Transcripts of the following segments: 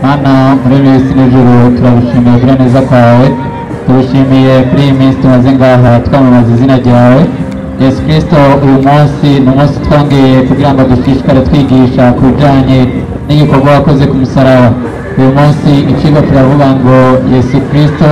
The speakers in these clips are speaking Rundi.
Mana muri isi n'ijuru turagushimiye kugira neza kwawe, tugushimiye kuri iyi minsi tumaze ngaha twamamaza izina ryawe Yesu Kristo. Uyu munsi ni umunsi twongeye kugira ngo dushishikare twigisha ku bijyanye n'igikorwa wakoze ku musaraba. Uyu munsi ikigo kiravuga ngo Yesu Kristo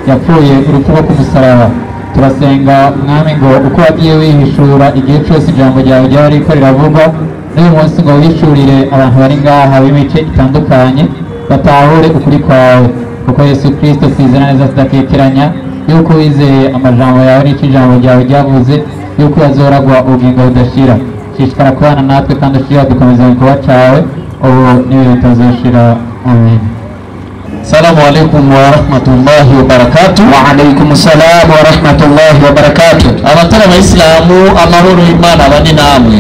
yapfuye urupfu rwo ku musaraba. Turasenga mwami ngo uko wagiye wihishura igihe cyose ijambo ryawe ryaba riko riravugwa, n'uyu munsi ngo wihishurire abantu bari ngaha b'imice itandukanye batahure ukuri kwawe, kuko Yesu Kristo twizera neza tudakekeranya yuko wizeye amajambo yawe n'icyo ijambo ryawe ryavuze yuko yazoragwa ubugingo budashira. Shishikara kubana natwe kandi ushira dukomeza mu gikorwa cawe ubu n'ibihe bitazoshira. Amen. Assalamu alaikum wa rahmatullahi wa barakatuh. Wa alaikum salam wa rahmatullahi wa barakatuh. Abatari abayisilamu amahoro y'Imana abane namwe.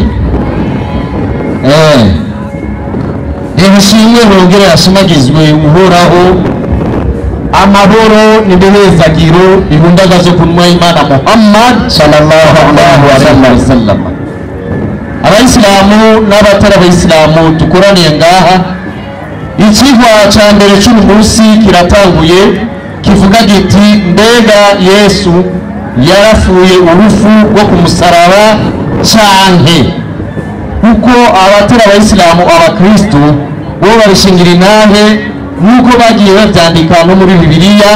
Nishimwe rongere yasumagizwe uhoraho, amahoro n'ibihezagiro ibundagazo kunwa Imana Muhammad sallallahu alaihi wasallam. Abayisilamu n'abatari abayisilamu tukoraniye ngaha, ikigwa ca mbere cy'uyu munsi kiratanguye kivuga giti mbega Yesu yarafuye urupfu rwo ku musaraba canke? Kuko abatari abayisilamu abakristo bo babishingira intahe nk'uko bagiye babyandika no muri Bibiliya,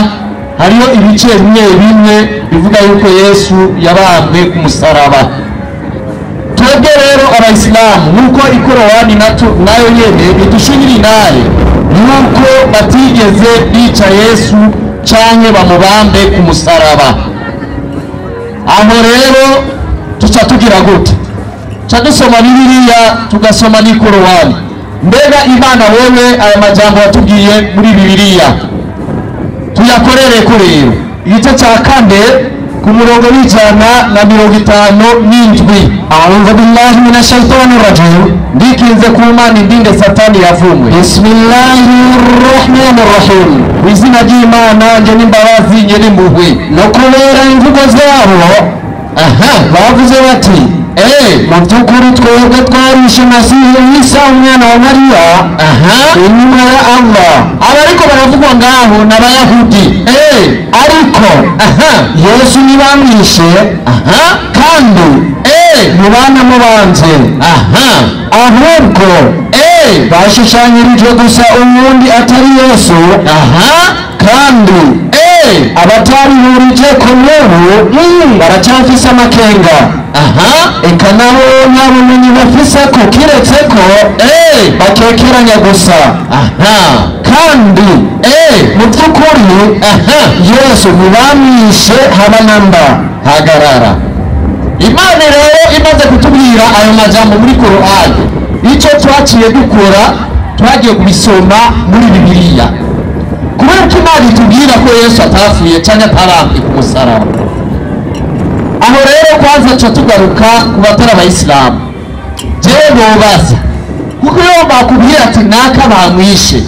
hariho ibice bimwe bimwe bivuga yuko Yesu yabambwe ku musaraba. Twebwe rero abayisilamu nuko ikorowani nayo nyene idushingira intahe nuko batigeze bica Yesu canke bamubambe ku musaraba. Aho rero tuca tugira gute? Dusoma Bibiliya tugasoma n'ikorowani. Mbega Imana wewe aya majambo watubwiye muri Bibiliya tuyakorere ko rero. Igice cya kane ku murongo w'157 a'udhu billahi minash shaitani rajim, ndikinze ku Mana indinde satani yavumwe. Bismillahir rahmanir rahim, izina ry'Imana nje n'imbabazi nje n'impuhwe. No kubera imvugo zabo bavuze bati mu by'ukuri twebwe twarishe Masihi Isa umwana wa Mariya intumwa ya Allah. Abariko baravugwa ngaho n'abayahudi, ariko Yesu ntibamwishe kandi ntibanamubanze, ahubwo bashushanyirijwe gusa uwundi atari Yesu, kandi abatarihurije ko n'ubu baracyafise amakenga. Eka nabo nta bumenyi bafise ko kiretse ko bakekeranya gusa, kandi mu by'ukuri Yesu ntibamwishe haba namba. Hagarara. Imana rero imaze kutubwira ayo majambo muri Korani, icyo twaciye dukora twagiye kubisoma muri Bibiliya, kubera ko Imana itubwira ko Yesu atafuye cyangwa atarambwe ku musaraba. Aho rero kwanza cyo tugaruka ku batari abayisilamu, jewe bobaza kuko iyo bakubwira ati naka bamwishe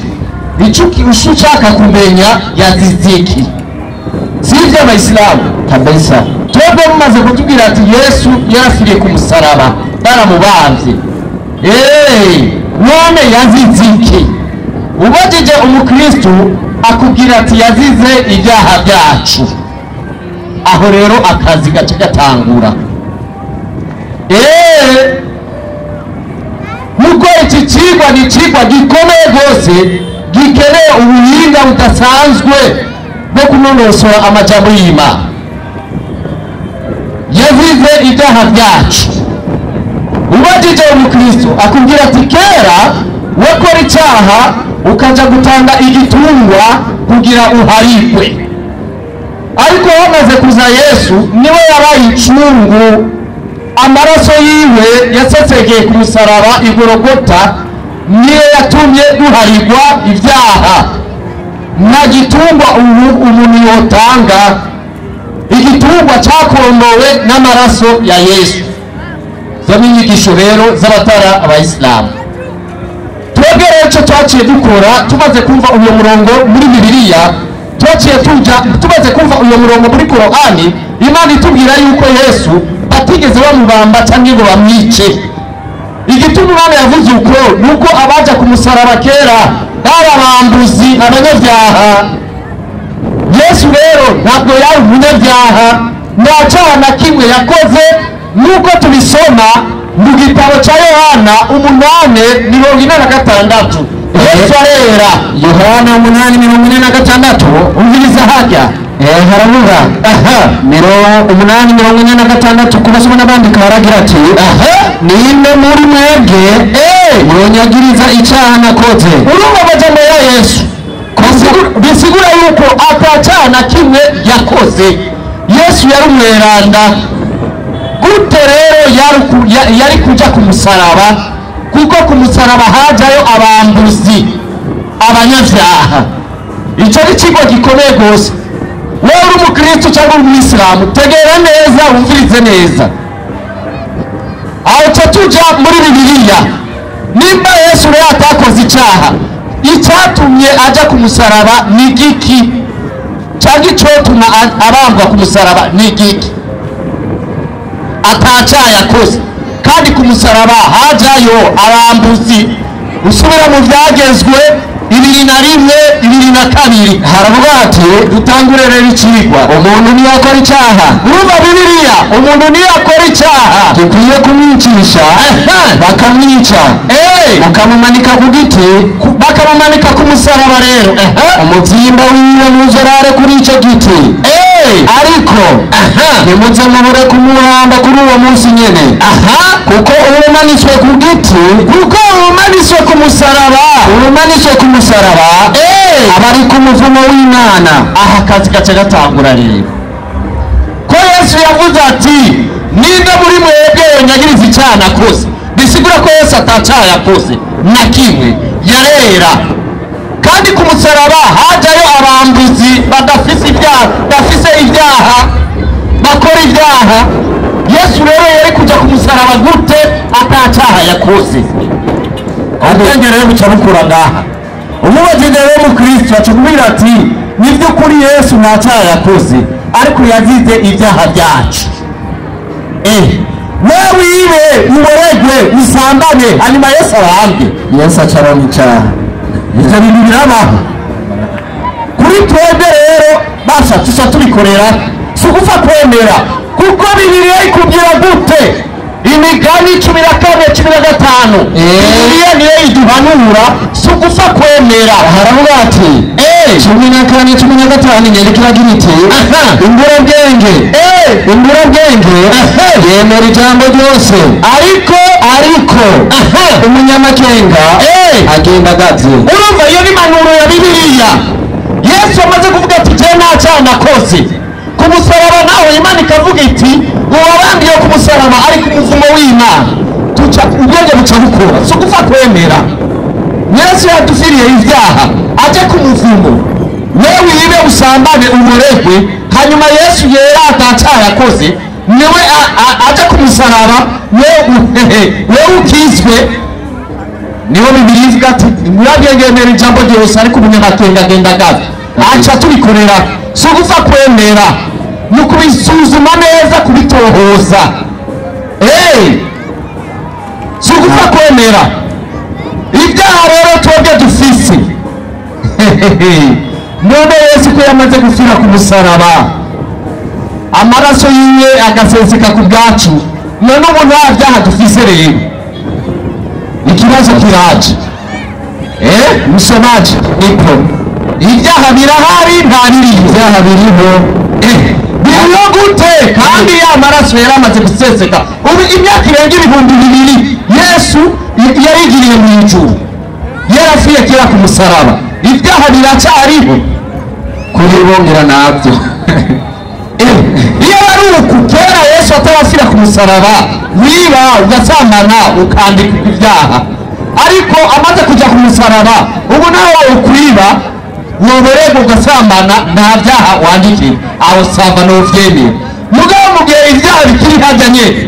icyo ushaka kumenya yaziziki, sivyo abayisilamu kabisa. Twebwe mumaze kutubwira ati Yesu yarafiriye ku musaraba baramubambye, none yaziziki? Ubajije umukristo akubwira ati yazize ibyaha byacu. Aho rero akazi gace gatangura. Nuko iki kigwa ni kigwa gikomeye rwose, gikeneye ubuhinga budasanzwe bwo kunonosora amajambo y'Imana. Yazize ibyaha byacu. Ubajije umukristo akubwira ati kera wakora icyaha ukaja gutanga igitungwa kugira uharikwe, ariko wamaze kuza Yesu niwe yabaye icungu, amaraso yiwe yasesegeye ku musaraba i Golgota niyo yatumye duharigwa ibyaha. Nta gitungwa umuntu yotanga, igitungwa cyakondowe n'amaraso ya Yesu. Zo n'inyigisho rero z'abatara abayisilamu. Twebwe rero icyo twaciye dukora tumaze kumva uyu murongo muri Bibiliya, tumaze kumva uyu murongo muri Korani, Imana itubwira yuko Yesu batigeze bamubamba cyangwa ngo bamwice. Igituma Imana yavuze uko nuko abaja ku musaraba kera b'abambuzi abanyabyaha. Yesu rero ntabwo yari umunyabyaha, nta cyaha na kimwe yakoze, nk'uko tubisoma mu gitabo cya Yohana 8:46. Yesu arera. Yohana 8:46, umviriza hajya haravuga 8:46 kubasoma n'abandika haragira ati ninde muri mwebwe yonyagiriza icyaha nakoze. Urumva amajambo ya Yesu bisigura yuko atacyaha na kimwe yakoze. Yesu yari umweranda. Gute rero yari kuja ku musaraba? Kuko ku musaraba hajayo abambuzi, abanyabyaha. Icyo ni ikigo gikomeye rwose. Wowe uri umukristo cyangwa umuyisilamu, tegera neza, wumvirize neza. Aho tuja muri Bibiliya, nimba Yesu rero atakoze icyaha, icyatumye aja ku musaraba ni giki? Cyangwa icyotuma abambwa ku musaraba ni giki? Atacyaha yakoze, kandi ku musaraba hajayo abambuzi. Usubira mu Byagezwe 2:1-2 haravuga ati dutangure rero ikigwa, umuntu niyakora icyaha. Urumva Bibiliya, umuntu niyakora icyaha dukwiye kumwicisha, bakamwica, bakamumanika ku giti, bakamumanika ku musaraba. Rero umubyimba wiwe ntuzorare kuri icyo giti, ariko nimuze mubure kumuhamba kuri uwo munsi nyene, kuko umanitswe ku giti, kuko umanitswe ku musaraba, umanitswe ku musaraba abari ku muvumo w'Imana. Aha akazi gace gatangura rero ko Yesu yavuze ati ninde muri mwebwe yonyagiriza icyaha nakoze. Bisigura ko Yesu atacyaha yakoze na kimwe, yarera. Kandi ku musaraba hajayo abambuzi badafise ibyaha, bakora ibyaha. Yesu rero yari kuja ku musaraba gute atacyaha yakoze? Ubwenge rero buca bukura ngaha. Umubagende rero mu Kristo acumubwira ati ni by'ukuri Yesu nta cyaha yakoze, ariko yazize ibyaha byacu. Wewe wibe, uboregwe, usambane, hanyuma Yesu arahambwe. Yesu acaronka icyaha. Ibyo bintu birabaho kuri twebwe rero, basha tuca tubikorera, si ugupfa kwemera. Kuko Bibiliya ikubwira gute? Imigani 14:15 Bibiliya niyo iduhanura, si ugupfa kwemera. Haravuga ati 14:15 nyandikira giti imburabwenge yemera ijambo ryose, ariko umunyamakenga agenda agaze. Urumva iyo ni impanuro ya Bibiliya. Yesu amaze kuvuga ati je nta cyaha nakoze, ku musaraba naho Imana ikavuga iti uwabambiye ku musaraba ari ku muvumo w'Imana. Ubwenge buca bukura, si ugupfa kwemera. Yesu yadufiriye ibyaha aje ku muvumo. Wewe wibe, usambane, uboregwe, hanyuma Yesu yera atacyaha yakoze, niwe aje ku musaraba, wewe ukizwe. Niho Bibiliya ivuga ati murabyengemera ijambo ryose, ariko umunyamakenga agenda agaze. Aca tubikorera, si ugupfa kwemera, ni ukubisuzuma neza, kubitohoza. Si ugupfa kwemera. Ibyaha rero twebwe dufise, none Yesu ko yamaze gupfira ku musaraba, amaraso yiwe agaseseka ku bwacu, none ubu nta byaha dufise. Rero ikibazo kiraje, musomaji, niko ibyaha birahari, nta biriho. Ibyaha biriho gute? Kandi ya maraso yari amaze guseseka. Ubu imyaka irenga 2000 Yesu yarigiriye mu ijuru, yarafiye kera ku musaraba. Ibyaha biracyariho kuri bongera nabyo. Iyo ari uku kera Yesu atarafira ku musaraba, wiba ugasambana ukandika ibyaha, ariko amaze kujya ku musaraba, ubu nawe ukwiba, woborega, ugasambana, nta byaha wandikira, aho samba n'uvyemera. Mugabo mu gihe ibyaha bikiri hajya nyene,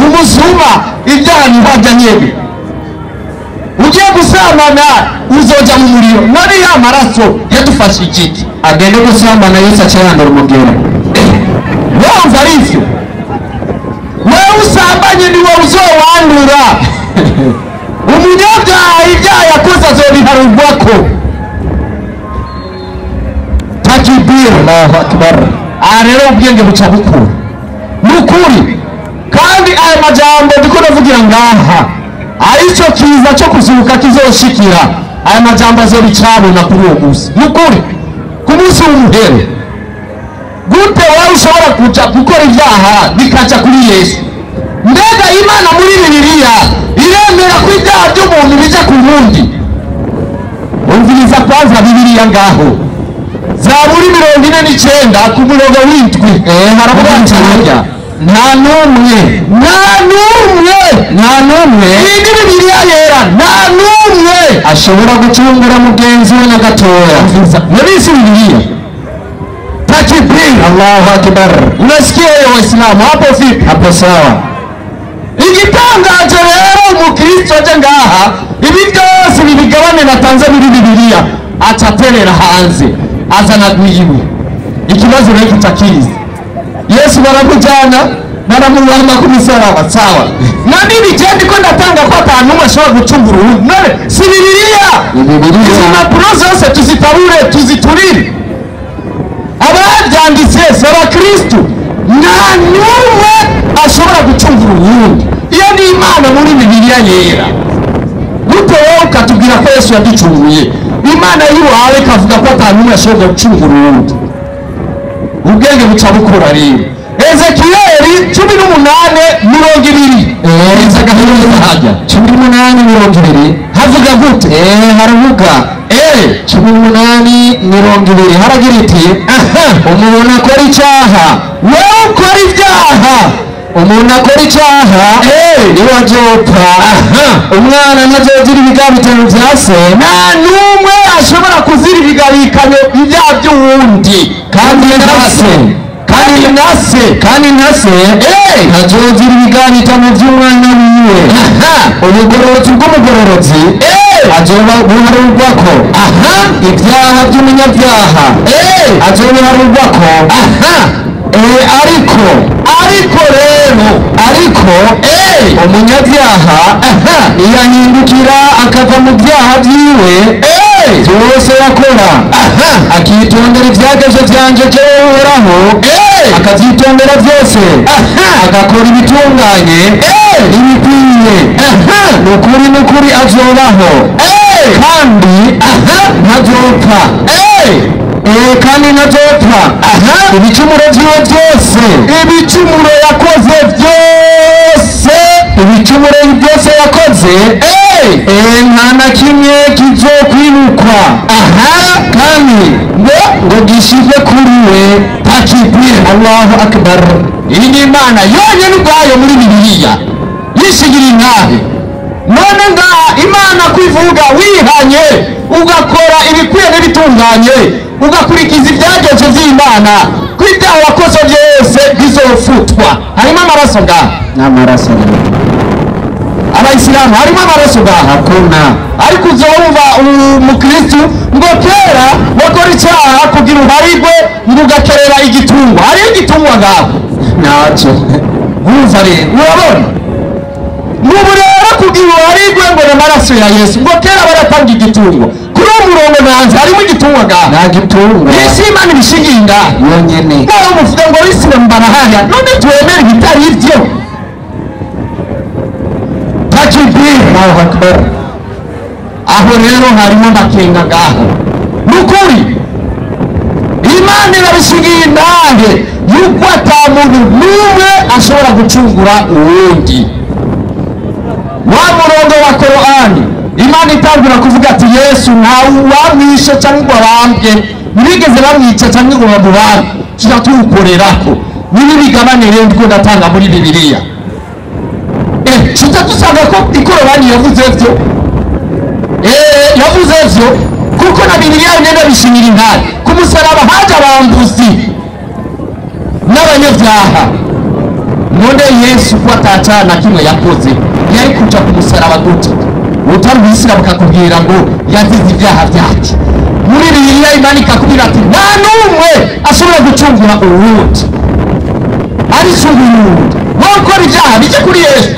ubuzuma ibyaha ni hajya nyene, ugiye gusambana uzoja mu muriro. None ya maraso yadufashe iki? Agende gusambana Yesu acayandura umugero. Wumva ari ivyo? Wewe usambanye ni wowe uzowandura. Umunyabyaha ibyaha yakoze azobiharurwako. Allahu akbar. Aha rero ubwenge buca bukura nukuri, kandi aya majambo ndiko ndavugira ngaha arico kiza cyo kuzuka kizoshikira. Aya majambo azobicabona kuri uwo munsi nukuri, ku munsi w'umuhere. Gute wowe ushobora kuja gukora ibyaha bikaja kuri Yesu? Mbega Imana muri Bibiliya iremera ko ibyaha by'umuntu bija ku wundi? Umviriza kwanza Bibiliya ngaho, Zaburi 49 ku murongo w'indwi haravuga ati nta n'umwe iyi Bibiliya yera, nta n'umwe ashobora gucungura mugenzi we na gatoya. Murisi Bibiliya takbir, Allahu akbar. Unasikia hiyo Waislamu hapo vipi? Hapo sawa. Igitangaje rero umukristo aje ngaha ibi byose bibigabane natanze muri Bibiliya ataterera hanze azana gwiwe. Ikibazo rero kitakizi, Yesu baramujana baramubamba ku musaraba, sawa. Na mimi je ndiko ndatanga ko atantu ashobora gucungura umuntu? None si Bibiliya? Izi mpapuro zose tuzitabure tuziturire. Ababyanditse s'abakristo, nta n'umwe ashobora gucungura uwundi. Iyo ni Imana muri Bibiliya yera. Gute wowe ukatubwira ko Yesu yaducunguye? Imana yiwawe ikavuga ko ata n'umwe ashobora gucungura uwundi. Ubwenge buca bukura rero. Ezekiyeli 18:20 hajya 18:20 havuga gute? Haravuga 18:20 haragira iti umuntu akora icyaha, wowe ukora ibyaha, umuntu akora icyaha niwe azopfa. Umwana ntazogira ibiga bitanu bya se, nta n'umwe ashobora kuzira ibigabikano ibyaha by'uwundi. Kandi ntase ntazogira ibiga bitanu by'umwana wiwe. Ubugororotsi bw'umugororotsi azobuharurwako ibyaha by'umunyabyaha azobuharurwako. ariko umunyabyaha iyahindukira akava mu byaha byiwe byose yakora, akitondera ibyagezo byanje jewe Uhoraho, akabyitondera byose, agakora ibitunganye n'ibikwiye, nukuri azobaho kandi ntazopfa. Ibicumuro byiwe byose, ibicumuro byose yakoze nta na kimwe kizokwibukwa kandi ngo gishirwe kuri we. Takbir, Allahu akbar. Iyi ni Imana yonyine ubwayo muri Bibiliya yishigira intahe. None ngaha Imana kwivuga wihanye ugakora ibikwiye n'ibitunganye ugakurikiza ibyagezo by'Imana, kw'ibyaha wakoze byose bizofutwa. Harimo amaraso ngaha? N'amaraso. Abayisilamu harimo amaraso ngaha? Hakuna. Ariko uzumva umukristo ngo kera wakora icyaha kugira uharigwe ngo ugakerera igitungwa. Hariho igitungwa ngaha? Ntacyo. Urumva rero, urabona n'ubu rero kugira uharigwe ngo n'amaraso ya Yesu, ngo kera baratanga igitungwa. Kuri uwo murongo nanze harimo igitungwa ngaha? Nta gitungwa. Isi Imana ibishingira yonyene. Nawe muvuga ngo Islam barahaya, none twemere ibitari ibyo. Takbir, Allahu akbar. Aho rero harimo amakenga ngaho. Nukuri Imana irabishingira intahe yuko ata muntu n'umwe ashobora gucungura uwundi. Wa murongo wa Korani Imana itangura kuvuga ati Yesu ntawe wamwishe cyangwa bambye, ntibigeze bamwica cyangwa ngo bamubambe, kiratukorerako. Nibi bigabane rero ndiko ndatanga muri Bibiliya. Tusanga ko Korani yavuze byo, yavuze byo kuko na Bibiliya nyene bishingira intahe. Ku musaraba haje abambuzi n'abanyabyaha. None Yesu ko atacana kimwe yakoze yari kuja ku musaraba gute? Utari Islam bakakubwira ngo yazize ibyaha byacu. Muri Bibiliya Imana ikakubwira ati nta n'umwe ashobora gucungura uwundi, ari uwundi wakora ibyaha bije kuri Yesu.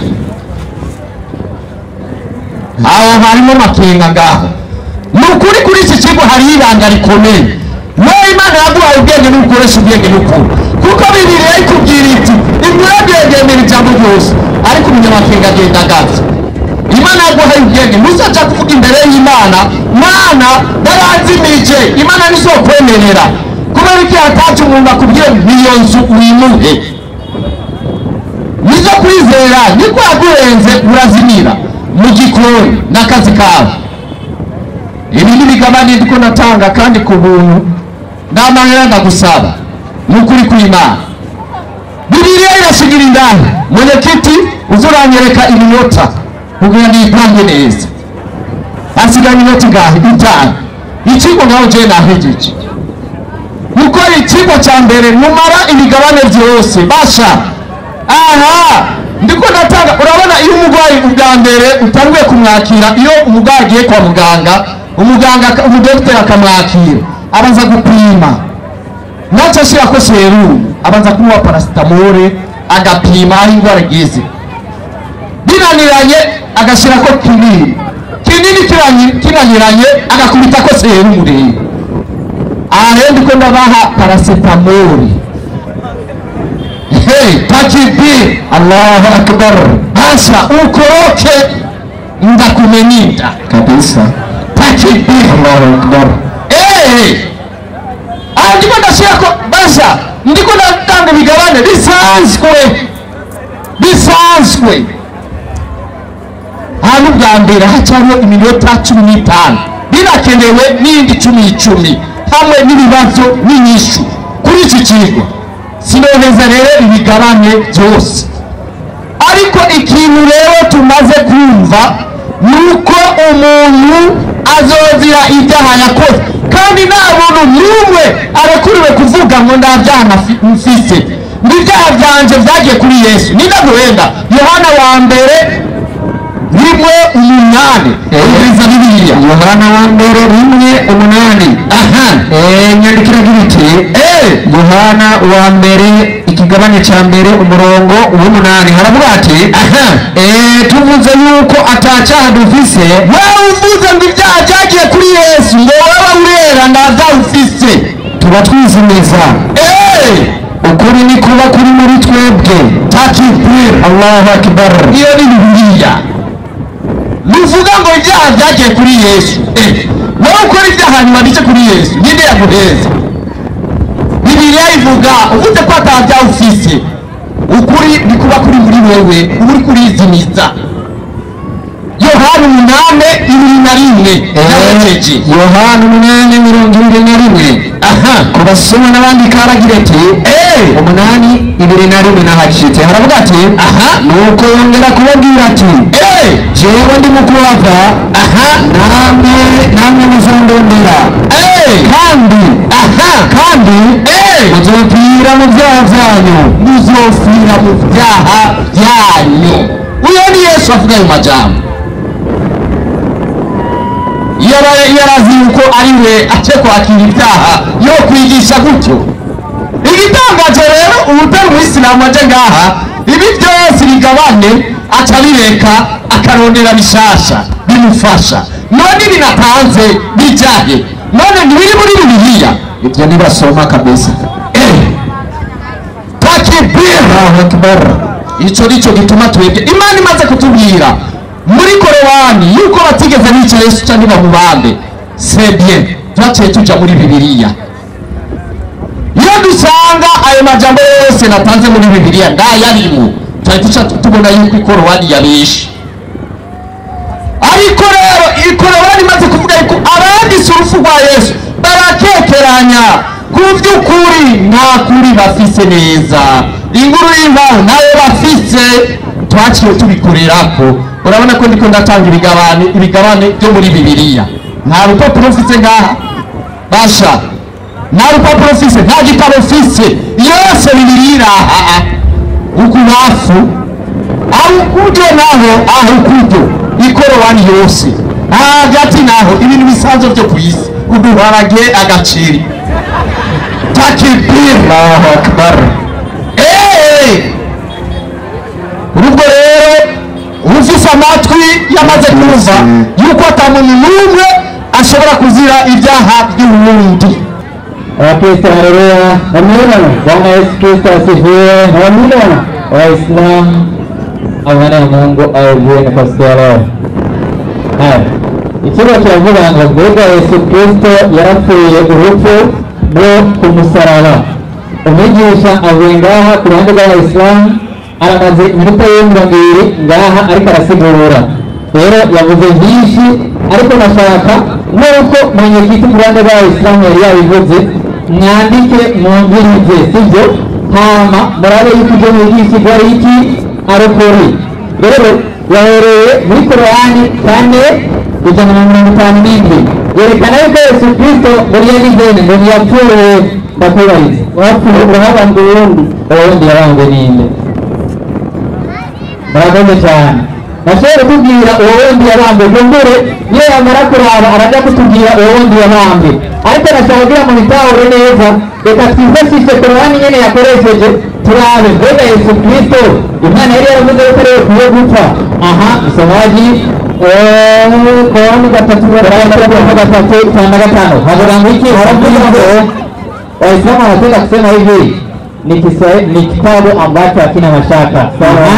Aho harimo makenga ngaho. Nukuri kuri iki kigo hari ibanga rikomeye. wowe Imana yaguhaye ubwenge n'ukoresha ubwenge n'ukuri, kuko Bibiliya ikubwira iti imuragendera ijambo ryose, ariko umunyamakenga agenda agavye. Imana yaguhaye ubwenge, ntuzaja kuvuga imbere y'Imana Mana ndarazimije. Imana nizokwemerera, kubera iki hataje umuntu akubwiye niyo nzu wimuhe. Nizo kwizera niko yaguhenze urazimira mu gikoni n'akazi kawe. Ibi ni bigabane ndiko natanga kandi ku buntu n'amahera ndagusaba n'ukuri kw'Imana. Bibiliya irashigira indani, mwenyekiti uzuranyereka iminota kugira nipange neza. Hasigaye iminota ingahe? 5. Ikigo ngaho je nahejeje gukora ikigo cya mbere numara ibigabane byose basha. Aha ndiko natanga. Urabona iyo umugwayi ubwa mbere utanguye kumwakira, iyo umugwayi agiye kwa muganga, umudokiteri akamwakira, abanza gupima, naca ashira ko serumu, abanza kumuha paracetamol, agapima aho indwara igeze. Binaniranye agashira ko kinini kinaniranye agakubita ko serumu rero. Aha rero ndiko ndabaha paracetamol. Takibir, Allahu Akbar. Asha ukoroke ndakumeninda kabisa. Takibir, Allahu Akbar. Ndiko ndashirako basha, ndiko ndatanga bigabane bisanzwe. Hano bwa mbere hacamo iminota 15, birakenewe n'indi 10 hamwe n'ibibazo n'inyishu kuri iki kigo. Sinoneza rero ibigabane byose, ariko ikintu rero tumaze kumva nuko umuntu azozira ibyaha yakoze, kandi nta muntu n'umwe arekuriwe kuvuga ngo ndabyaha mfise, n'ibyaha byanje byagiye kuri Yesu. Nindaguhenda Yohana wa mbere 1:8. Ubiriza Bibiliya Yohana wa mbere 1:8. Nyandikira giti Yohana wa mbere ikigabane cya mbere umurongo w'8 haravuga ati tuvuze yuko atacyaha dufise. Wewe uvuze ngo ibyaha byagiye kuri Yesu, ngo wowe urera ndavyaha ufise, tuba twizimiza. Ukuri ni kuba kuri muri twebwe. Takibir, Allahu Akbar. Iyo ni Bibiliya. Nuvuga ngo ibyaha byagiye kuri Yesu. Wowe ukora ibyaha nyuma bice kuri Yesu, ninde yaguheza? Bibiliya ivuga uvuze ko atabyaha ufise, ukuri ni kuba kuri muri wewe, uri kurizimiza. Yohana 8:21. Yohana 8:21. Kubasoma n'abandi karagira ati 8:21 nahashitse haravuga ati nuko yongera kubabwira ati jewe ndi mukubava namwe muzondondera kandi muzopfira mu byaha byanyu. Uyo ni Yesu avuga ayo majambo. Yarazi yuko ari we ace kwakira ibyaha yo kwigisha gutyo. Igitangaje rero ubutari umuyisilamu aje ngaha ibi byose bigabane atabireka akarondera bishasha bimufasha. None binatanze bijahe, none ntibiri muri Bibiliya, ibyo nibasoma kabisa. Takibir, Allahu Akbar. Ico nico gituma twebwe Imana imaze kutubwira muri Korowani yuko batigeze bica Yesu cyangwa bamubambe. C'est bien, twaciye tuja muri Bibiliya. Iyo dusanga ayo majambo yose natanze muri Bibiliya ndayarimo, tuca tubona yuko Korowani yabishe. Ariko rero Korowani imaze kuvuga yuko abanditse urupfu rwa Yesu barakekeranya ku by'ukuri, nta kuri bafise neza. Inkuru y'imvaho nayo bafise, twaciye tubikorerako. Urabona ko ndiko ndatanga ibigabane byo muri Bibiliya. Nta rupapuro mfise ngaha basha, nta rupapuro mfise, nta gitabo mfise, yose Bibiliya ukubafu aho kujo naho aho kujo Ikorowani yose hagati naho ibintu bisanzwe byo kwisi uduharage agaciri. Takibir, Allahu Akbar. Urubwo rero ufise amatwi yamaze kumva yuko atamuntu n'umwe ashobora kuzira ibyaha by'uwundi. Wakristo haleluya. Amina. Bwana Yesu Kristo asifiwe. Amina. Waislamu, amani ya Mungu awe nafasi ya leo. Haya, ikiwa kiravuga ngo mbega Yesu Kristo yarapfuye urupfu rwo ku musaraba. Umwigisha avuye ngaha ku ruhande rw'Abayisilamu aramaze iminota y'ibiri ngaha ariko arasigura. Rero yavuze byinshi ariko nashaka nuko mwenyekiti ku ruhande rw'Abayisilamu yari yabivuze mwandike mwumvirize, sibyo? Hama murabe yuko ibyo mwigishijwe ari iki ari ukuri. Rero yahereye muri Korani 4:157 yerekana yuko Yesu Kristo muri yagizene ngo yapfuye. Ndakubariza, wapfuye urabambwe uwundi yabambwe ninde? Murakoze cyane. Nashobora kutubwira uwo wundi yabambwe kumbure iyo yamara kuraba araja kutubwira uwo wundi yabambwe, ariko nashaka kugira mu bitahure neza. Reka twifashishe Korani nyene yakoresheje turabe mbega Yesu Kristo Imana yari yaravuze yuko ariwe ukwiye gupfa. Aha, msomaji Korani 3:5 havuga ngo iki? Haravuga ngo Waislamu wanapenda kusema hivi ni kitabu ambacho hakina mashaka. Sawa?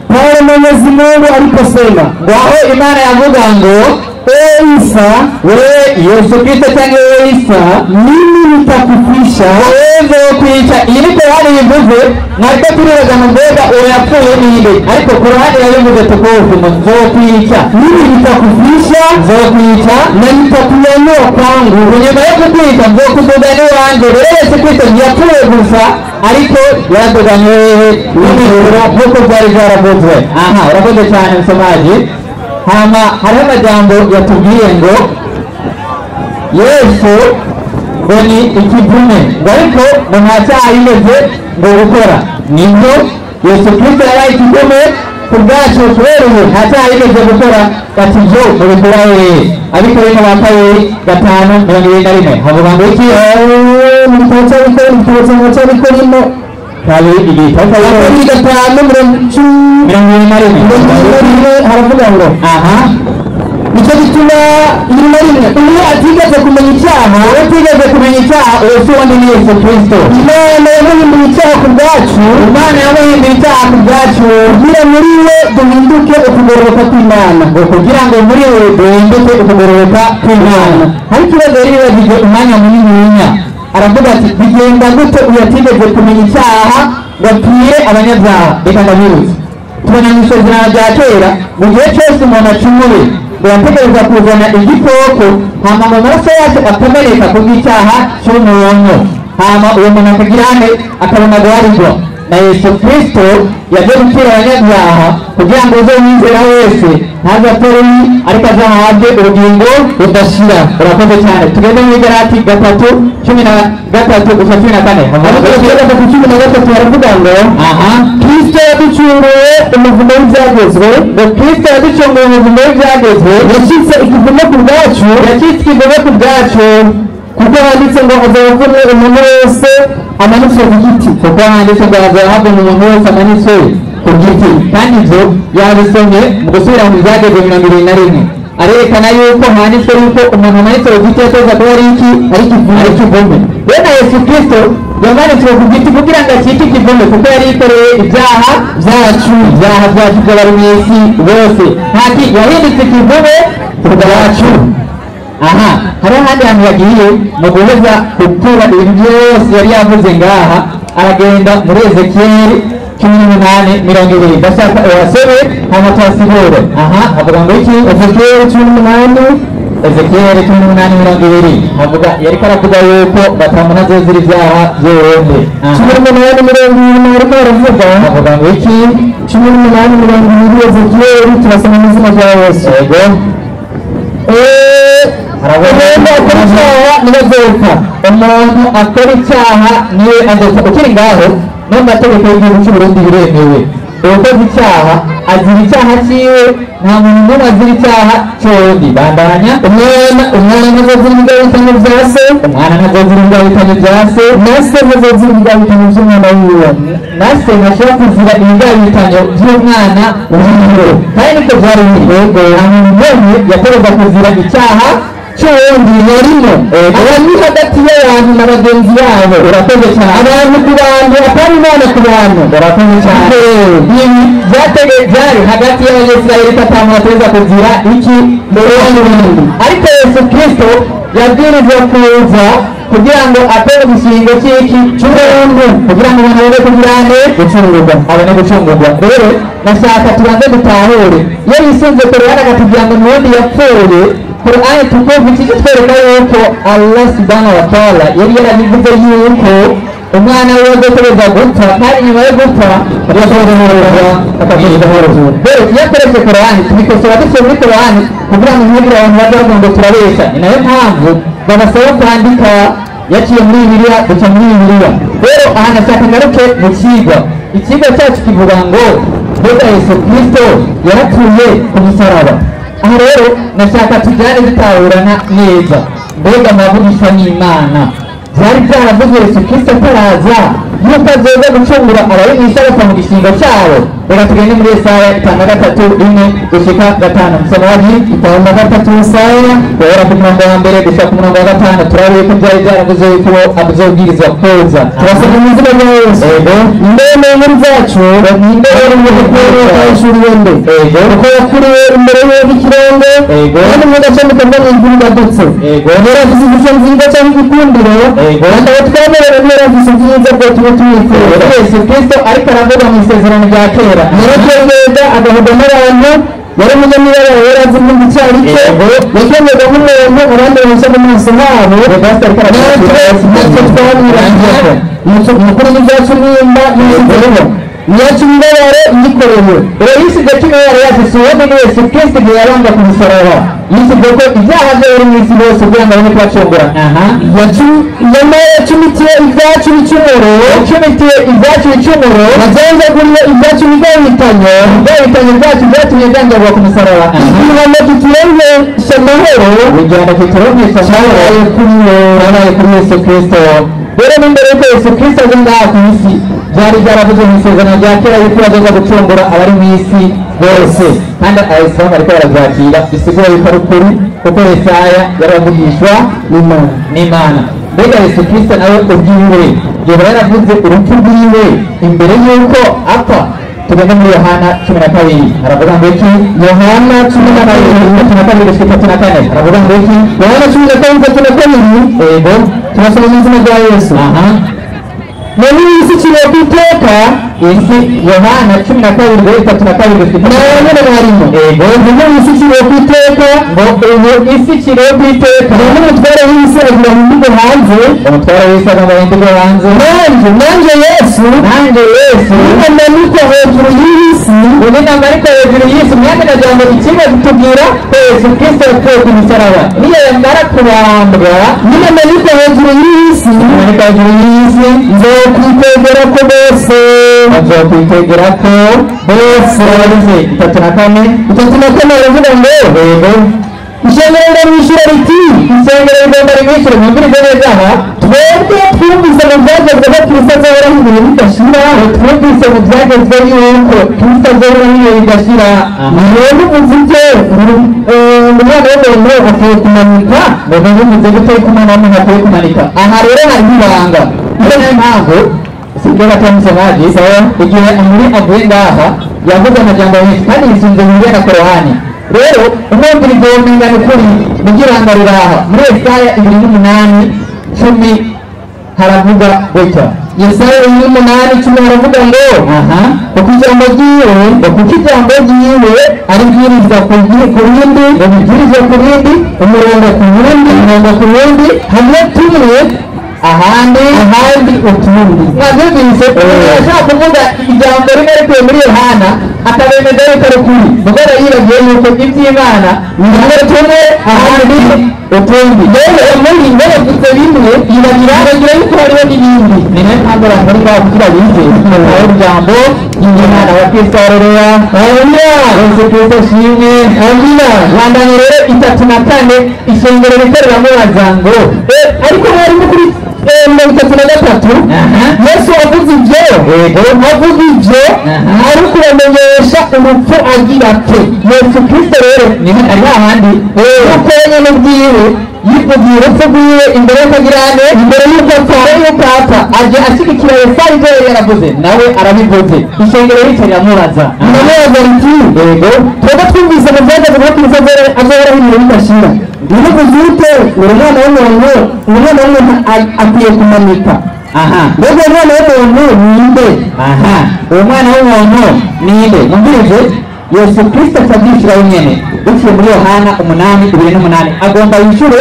Pale Mwenyezi Mungu aliposema ngaho Imana yavuga ngo Isa, wewe Yesu Kristo cyangwa wewe Isa, mimi nitakufisha wewe kwica. Ili Korani ivuze ntabwo turibaza ngo mbega uwo yapfuye ninde, ariko Korani yabivuze tukufu ngo nzokwica, mimi nitakufisha, nzokwica na nitakunyanyua kwangu, nyuma yo kukwica nzokudugana iwanjye. Rero Yesu Kristo ntiyapfuye gusa ariko yaraduganye wewe n'ijuru nk'uko byari byaravuzwe. Aha, urakoze cyane msomaji. Hama hariho amajambo yatubwiye ngo Yesu ngo ni ikivume, ngo ariko ngo nta cyaha yigeze ngo gukora. Nibyo, Yesu Kristo yabaye ikivume ku bwacu tweruye, nta cyaha yigeze gukora. Ati byo mubikora hehe? Abikorera ba 5:21 havuga ngo iki? Mutotsa kali igitaka yari gatanu 21 haravuga ngo aha nicyo gituma irimo rimwe uyu atigeze kumenya icyaha, atigeze kumenya icyaha. Yesu wandi ni Yesu Kristo. Imana yamuhimbiye icyaha ku bwacu, Imana yamuhimbiye icyaha ku bwacu kugira muri we duhinduke ukugororoka kw'Imana, ngo kugira ngo muri we duhinduke ukugororoka kw'Imana. Hari ikibazo yari yibagije umwanya munini. Aravuga ati bigenda gute uyu atigeze kumenya icyaha bapfire abanyabyaha? Reka ndabiruzi, tubona mu isezerano rya kera mu gihe cyose umuntu acumuye ngo yategereza kuzana igikoko, hama mu maraso yacu akameneka ku bw'icyaha cy'umuntu, hama uwo muntu akagirane akabona guharirwa. Na Yesu Kristo yaje gupfira abanyabyaha kugira ngo uze wizera wese ntazapfere ariko azahabwe ubugingo budashira. Urakoze cyane. Tugende muri Galati 3:13-14 haravuga ngo aha Kristo yaducunguye umuvumo w'ibyagezwe, ngo Kristo yaducunguye umuvumo w'ibyagezwe, yashyize ikivumo ku bwacu, kuko handitse ngo azabavune umuntu wese amanitswe ku giti, kuko handitse ngo azahabwe umuntu wese amanitswe ku giti. Kandi ibyo yabisomye mu gusubira mu byagezwe 21 arerekana yuko handitse yuko umuntu amanitswe ku giti yatoza kuba ari iki? Ari ikivume. Rero na Yesu Kristo yamanitswe ku giti kugira ngo akite ikivume, kuko yari yikoreye ibyaha byacu by'abari mu isi bose. Ntaki yahindutse ikivume ku bwacu. Aha, hari ahandi hantu yagiye mu guheza gutura ibintu byose yari yavuze ngaha. Aragenda muri Ezekiyeli 18:20. Ndashaka wasome hama twasigure. Aha, avuga ngo iki? Ezekiyeli 18:20 havuga yariko aravuga yuko batamuna zozira ibyaha by'uwundi. 18:20 ariko aravuga avuga ngo iki? 18:20 Ezekiyeli turasoma mu izina rya Yesu. Yego. Umuntu akora icyaha niwe azopfa. Ukiri ngaho no mu mategeko y'igihugu cy'u Burundi biremewe, uwakoze icyaha azira icyaha cyiwe, nta muntu n'umwe azira icyaha cy'undi. Bandanya. Umwana ntazozira ibigabitanyo bya se, na se ntazozira ibigabitanyo by'umwana wiwe, na se ntashobora kuzira ibigabitanyo by'umwana wiwe. Kandi niko byari biri. Nta muntu n'umwe yategereza kuzira icyaha cy'uwundi yarimo abantu hagati y'abantu na bagenzi babo. Urakoze cyane. Abantu ku bantu atari Imana ku bantu. Urakoze cyane. Ibi byari hagati y'Abanyesirayeli batanu bateza kugira iki mbere y'ibindi, ariko Yesu Kristo yabwirijwe kuza kugira ngo atore igishingo cy'iki cy'umuntu, kugira ngo abantu babone kugirane gucungurwa, abone gucungurwa. Rero nashaka tubanze dutahure, iyo yisunze Korani akatubwira ngo n'ubundi yapfuye, Korani tukumva iki kitwereka yuko Allah subhanahu wa ta'ala yari yarabivuze yuko umwana we azotereza gupfa, kandi nyuma yo gupfa azotereza akavuga horozo. Rero iyo akoreshe Korani tubikosora dushyira muri Korani kugira ngo ntihagire abantu bazavuga ngo turabeshya. Ni nayo mpamvu babasaba kwandika yaciye muri Bibiliya duca muri Bibiliya. Rero aha nashaka ngaruke mu kigwa. Ikigwa cyacu kivuga ngo mbega Yesu Kristo yarapfuye ku musaraba. Aha rero nashaka tujyane dutahurana neza, mbega amavugishwa n'Imana byari byaravuzwe Yesu Kristo ataraza yuko azoza gucungura abari mu isi agapfa mu gishingo cyabo. Reka tugende muri Yesaya 53:1-5. Msomaji 53 Yesaya guhera ku murongo wa mbere gushika ku murongo wa 5. turabiye ko byari byaravuze yuko abazobwirizwa koza. Turasoma mu izina rya Yesu. Imbere muri zacu imbere mu gukora kwishuriwe nde kuko yakuriwe imbere y'ikirenge kandi mu gace mukamba n'ijuru gadutse. Rero afite nziza cyangwa igikundiro kandi abatwemerera rero afite nziza ko tumwifuza. Yesu Kristo ariko aravuga mu isezerano rya kera yarakengeza agahuga n'abantu, yari umunyamibabaro yari azi mu cyari cye, yakengeza nk'umuntu abandi bamushya mu maso habo. Umukuru w'ibyacu nimba n'inzego niyacu imibabaro igikoreye. Rero yisize ko imibabaro yacu si uwo ni Yesu Kristo igihe yabambwa ku musaraba, yisize ko ibyaha bye biri mu isi hose kugira ngo abone kubacungura. Yacumitiye ibyacu bicumuro, yacumitiye ibyacu bicumuro, yazanjaguriye ibyacu bigahitanye byacu byatumye byangirwa ku musaraba. Ibihano tuturonkesha amahoro, igihano tuturonkesha amahoro cyabaye kuri Yesu Kristo. Rero n'imbere y'uko Yesu Kristo aje ngaha ku isi byari byaravuze mu isezerano rya kera yuko azaza gucungura abari mu isi bose, kandi Abayisilamu bariko barabyakira, bisigura yuko ari ukuri kuko Yesaya yaravugishwa n'Imana. Mbega Yesu Kristo nawe ubwiwe yaba yaravuze urupfu rwiwe imbere y'uko apfa. Tugenda muri Yohana 12 aravuga ngo iki? Yohana 12:3-4 aravuga ngo iki? Yohana 12:3-4. Ego turasoma mu izina rya Yesu. Nani isi kiriho kwiteka isi. Yohana 12:3-4 nabone barimo. Ego nani isi kiriho kwiteka ngo ubu isi kiriho kwiteka nani umutware w'isi agira mu ndigo hanze, umutware w'isi agira mu ndigo hanze. Nanje Yesu namanikwa hejuru y'isi, ubu namarikwa hejuru y'isi. Myaka na jambo ikigo kitubwira ko Yesu Kristo yapfuye ku musaraba, niyo yamara kubambwa namanikwa hejuru y'isi, namanikwa hejuru y'isi. Nzokwitegera ko bose bazokwitegera ko bose. 3:4 baravuga ngo ego ishengero mwishura riti, ishengero rigomba rimwishyura. Mwumvirize neza aha, twebwe twumvise mu byagezwe ko Kristo azahora nk'ibihe bidashira. Twumvise mu byagezwe yuko Kristo azahora nk'ibihe bidashira. Rero muvugye umwana w'umuntu akwiye kumanika, muvuze gute ko umwana w'umuntu akwiye kumanika? Aha rero hari ibanga. Niyo mpamvu sibyo batamusomaji igihe muri avuye ngaha yavuze amajambo menshi kandi yisunze mu na Korani. Rero umwumvirizo w'umengano ukuri mugiranga riraha muri Yesaya 28:10 haravuga gutya. Yesaya 28:10 haravuga ngo kuko ijambo ryiwe aribwiriza ku rindi, ubibwiriza ku rindi, umurongo ku wundi, hamwe tumwe ahandi utundi. Mwabyumvise ashaka kuvuga ijambo rimwe rikuye muri Yohana akabemeza yuko ari ukuri, mugora yibagiye yuko iby'Imana bimwe tumwe ahandi utundi. Rero muri bavuze bimwe yibagira yuko hariho n'ibindi. Ni nayo mpamvu abantu bari ngaho kugira bize aho ijambo ry'Imana wa Kristo arorera. Yesu Kristo ashimwe. Amina. Rwandanye rero 3:4 ishengero ritereramo bazango ariko harimo kuri 33 Yesu avuze ibyo, avuga ibyo ari kubamenyesha urupfu agira ati Yesu Kristo rero ni ari ahandi uko nyene bwiwe yivugiye urupfu rwiwe imbere y'akagirane imbere y'upapa aje ashigikira Yesaya ibyo yaravuze nawe arabivuze ishengero rito riramubaza riti yego twebwe twumvise mu byageze ko Kristo azora ibintu bidashira bivuze ute umwana w'umuntu akwiye kumanika mbega umwana w'umuntu ninde uwo mwana w'umuntu ninde mwumvirize Yesu Kristo atabwishira wenyene duciye muri Yohana 8:8 agomba yishure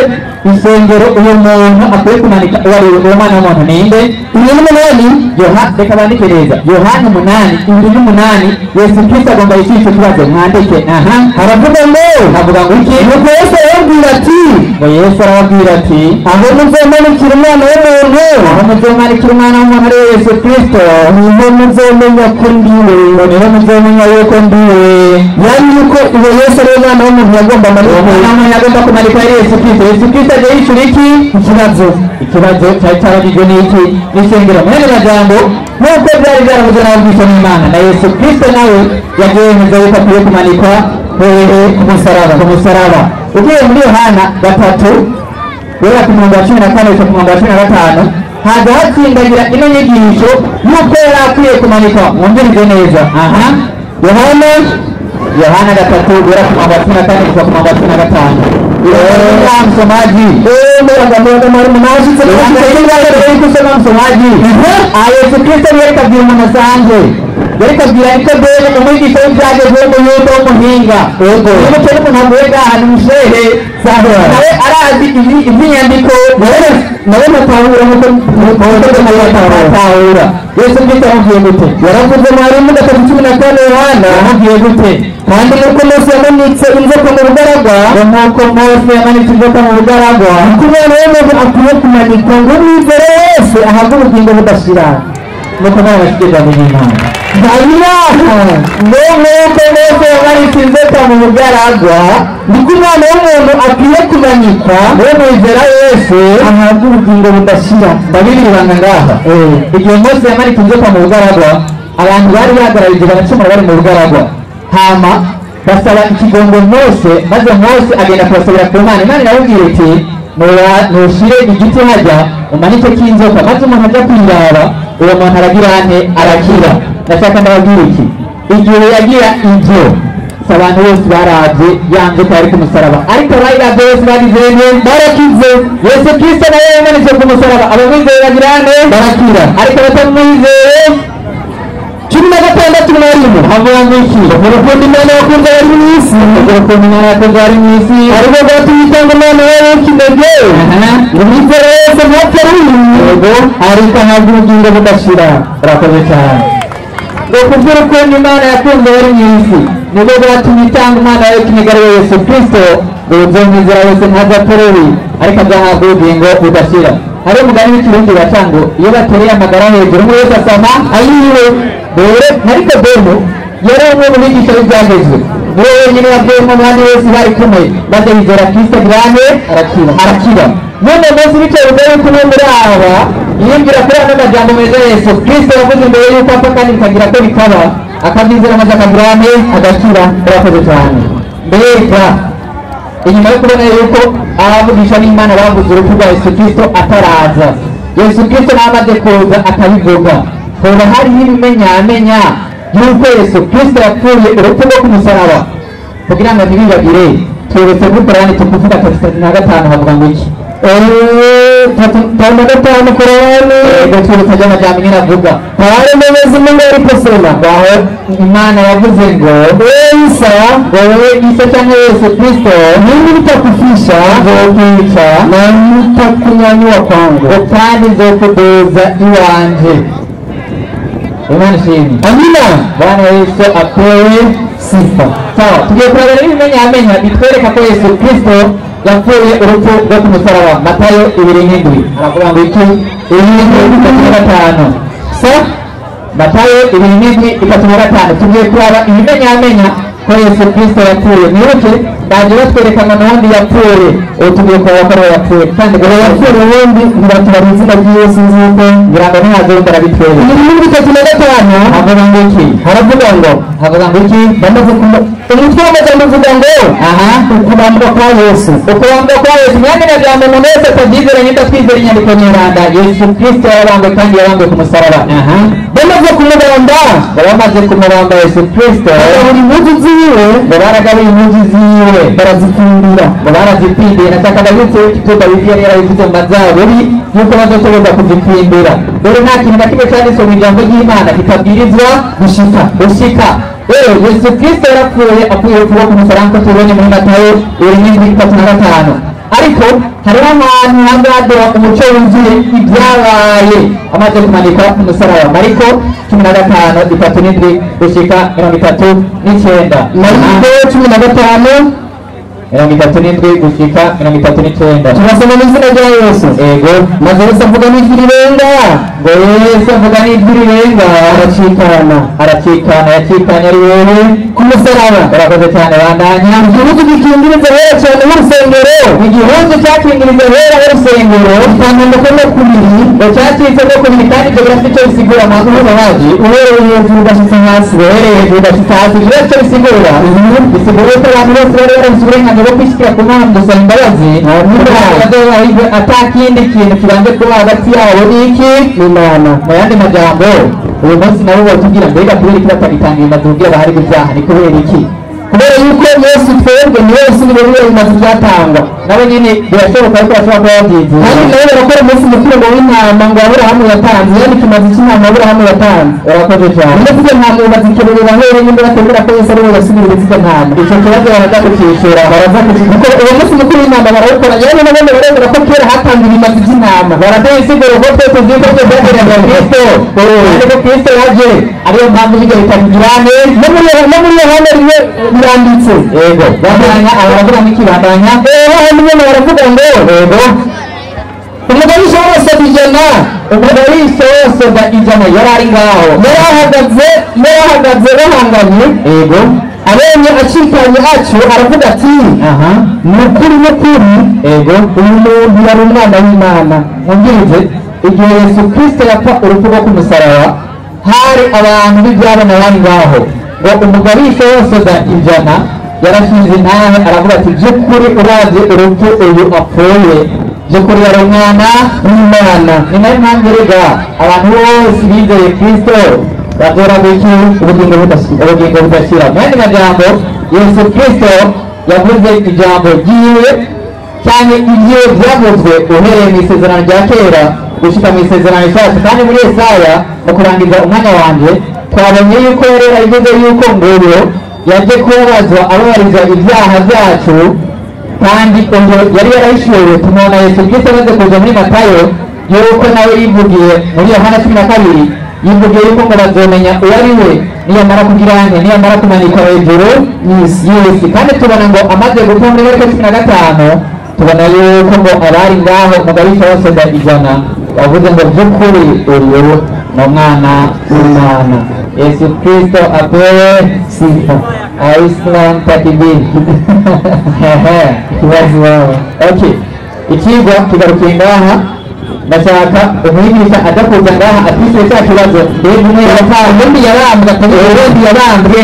isengero uyu muntu akwiye kumanika uwo mwana w'umuntu ninde 8 reka bandike neza Yohana 8:8 Yesu Kristo agomba yishure icyo kibazo mwandike haravuga ngo iki nuko Yesu arabwira ati aho muzomanikira umwana w'umuntu ari Yesu Kristo niho muzomenya ko ndiwe yuko ndiwe yani yuko uwo Yesu ari umwana w'umuntu yagomba kumanikwa ari Yesu Kristo aje yishyura iki ikibazo cyari cyarabijwe n'iki n'isengero mwene majambo nk'uko byari byaravuzwe n'ababwisha n'Imana na Yesu Kristo nawe yagiye yemeza yuko akwiye kumanikwa ku musaraba ugiye muri Yohana 3 guhera ku murongo wa 14 ku murongo wa 15 haza hatsindagira ino nyigisho y'uko yari akwiye kumanikwa mwumvirize neza Yohana 3 guhera ku murongo wa 14 ku murongo wa 15 msomaji msomaji Yesu Kristo yakabwira umunazange yakabwira Nikodemo umwigisha w'ibyagezwe mu Yuda w'umuhinga yego n'umucyo n'umuntu wega ahantu mushehe nawe arazi iby'inyandiko nawe natahura nk'uko natahura Yesu Kristo yamubwiye gute yaravuze mwarimu 3:14 Yohana yamubwiye gute kandi nuko Mose yamanitse inzoka mu bugaragwa nuko Mose yamanitse inzoka mu bugaragwa kubera rero akwiye kumanikwa ngo nizere wese ahabwe ubugingo budashira nuko nawe bashigeza mu Imana nuko Mose yamanitse inzoka mu bugaragwa niko umwana w'umuntu akwiye kumanikwa ngo nizera wese ahabwe ubugingo budashira ndabiribanga ngaha igihe Mose yamanitse inzoka mu bugaragwa abantu bari bahagararije baracumura bari mu bugaragwa hama basaba ikigongo Mose maze Mose agenda kubasabira ku Mana iramubwira iti nushire igiti hajya umanike k'inzoka maze umuntu ajya kwiraba uwo muntu aragira arakira ndashaka ndababwira iki igihe yagira ibyo abantu bose baravye yanze ko ari ku musaraba ariko abayirabye bose bagizene barakize Yesu Kristo nawe yamanitse ku musaraba abamwizeye bagira barakira ariko batamwizeye 16 mwarimu havuga ngo iki urukundo Imana yakunze ari mwisi urukundo Imana yakunze ari mwisi ariko gatuyitanga Imana yawe kinege umwizera wese ntapfuye ariko ntabwo ubugingo budashira urakoze cyane ngo kubwira urukundo Imana yakunze ari mwisi nibwo gatuyitanga Imana yawe kinege ari Yesu Kristo ngo uzomwizera wese ntazapfuye ariko azahabwa ubugingo budashira hari umugani w'ikirundi bacango iyo batereye amagara hejuru umwe wese asama ayiwe rero Nikodemo yari umwe mu bigisha b'ibyagezwe niwe wenyine wabwiye n'abandi bose bari kumwe maze yizera Kristo arakira none Mose bicaye ubwo kumwe muri aba yibwira kuri ano majambo meza Yesu Kristo yavuze imbere y'uko apfa kandi bikagira ko bikaba akabyizera maze akagira agakira urakoze cyane mbega inyuma yo kubona yuko abavugisha n'Imana bavuze urupfu rwa Yesu Kristo ataraza Yesu Kristo n'amaze kuza akabivuga hoba hari ibimenyamenya yuko Yesu Kristo yapfuye urupfu rwo ku musaraba kugira ngo ntibibagire twebetse kuri Korani tukuvuga 35 havuga ngo iki 35 Korani twebetse ajya amajambo nyine avuga pale mwenyezi Mungu aliposema baho Imana yavuze ngo Isa cyangwa Yesu Kristo mimi nitakufisha nzokwica na nitakunyanyua kwangu kandi nzokuduza iwanje Imana shimi amina Bwana Yesu apewe sifa sawa tugiye kurabira ibimenyamenya bitwereka ko Yesu Kristo yapfuye urupfu rwo ku musaraba Matayo 2:7 aravuga ngo iki 2:5 Matayo 2:5 tugiye kuraba ibimenyamenya ko Yesu Kristo yapfuye nibuke baje batwerekana n'undi yapfuye tugiye kubakora yapfuye kandi ngo yapfuye ubundi ngiratubara izina ry'Yesu nzuko ngira ngo ntazongera bitwere ni muri 35 havuga ngo iki haravuga ngo bamaze umutwe w'amavuga ngo ukubambwa kwa Yesu mwanya na jambo munese tadizera nyita twizera inyandiko nyiranda Yesu Kristo yabambwe kandi yabambwe ku musaraba bamaze kumuramba Yesu Kristo buri muzi ziwe baragabiye impuzu ziwe barazipindira nataka ndabitse kitoba bigiye yarabivuze mu mazaburi yuko bazoshobora kuzipindira dore nta kintu na kimwe cyanditse mu ijambo ry'Imana kitabwirizwa gushika Yesu Kristo yarapfuye apfuye kuba ku musaraba tubonye muri Matayo 7:35 ariko hariho ahantu hangado umuco wuzuye ibyabaye amaze kumanika ku musaraba Mariko 15:37 gushika 39 Mariko 15:37 gushika 39 turasoma n'izina rya Yesu ego maze Yesu avuga n'ijwi rirenga ngo Yesu avuga n'ijwi rirenga aracikana yacikanye ari wewe ku musaraba urakoze cyane bandanya igihugu gikingiriza rero cyane urusengero igihugu cyakingiriza rero urusengero kandi ndakome kubiri ngo cyacitse ko kubiri kandi cyo birafite bisigura amazuru bahaji uhereye hejuru gashitse hasi biracyo bisigura bisigura ko abantu bose bari barasubiranye ngo kwishikira ku Mana dusaba imbabazi atakindi kintu kibanze kuba hagati yabo n'iki n'Imana mu yandi majambo uyu munsi nabo batubwira mbega kubera iki batabitangira batubwira bahari gubyaha ni kubera iki kubera yuko Yesu twebwe ni Yesu ni buri bimaze byatangwa nabo nyine birashoboka ko bashobora kuba babyize kandi nawe barakora umunsi mukuru ngo w'intama ngo Aburahamu yatanze yani kimaze cy'intama Aburahamu yatanze urakoze cyane ndetse nta muntu bazikerera bahere nyine bategura ko Yesu ari we yasubira ibiziga ntama icyo kibazo baraza kukishura kuko uwo munsi mukuru w'intama barawukora yani nabo baremera ko kera hatanze ibimaze by'intama barateye isiguro ko twese tuzi ko byagereye na Kristo ariko Kristo yaje ariyo mpamvu bijya bitangirane no muri Yohana rimwe biranditse yego bandanya abaravuga n'ikibandanya nimwe baravuga ngo yego umugabisha wose bijana yarari ngaho yarahagaze bahanganye yego abenye acikanye acu aravuga ati nukuri yego uyu muntu yari umwana w'Imana mwumvirize igihe Yesu Kristo yapfa urupfu rwo ku musaraba hari abantu b'ibyabona bari ngaho ngo umugabisha wose ijana yarashinze intahe aravuga ati by'ukuri urazi urupfu uyu apfuye by'ukuri yari umwana w'Imana ni nayo mpamvu rega abantu bose bizeye Kristo bazora biki ubugingo budashira mu yandi majambo Yesu Kristo yavuze ijambo ryiwe cyane ibyo byavuzwe uhereye mu isezerano rya kera gushika mu isezerano rishasha kandi muri Yesaya mu kurangiza umwanya wanje twabonye yuko rero ivuze yuko nguyo yaje kubabazwa ababarizwa ibyaha byacu kandi ngo yari yarahishuwe tumubona Yesu Kristo amaze kuza muri Matayo yuko nawe yivugiye muri Yohana 12 yivugiye yuko ngo bazomenya uwo ari we niyamara kugira niyamara kumanikwa hejuru y'isi kandi tubona ngo amaze gupfa muri Mariko 15 tubona yuko ngo abari ngaho umugabisha wose ijana bavuze ngo by'ukuri uriwe n'umwana w'Imana Yesu Kristo apewe sifa Islam takibiri kibazo wawe okay ikigwa kigarukiye ngaha ndashaka umwigisha adakuza ngaha atise cya kibazo mbega umwe ubundi yarambwa ubundi yarambwe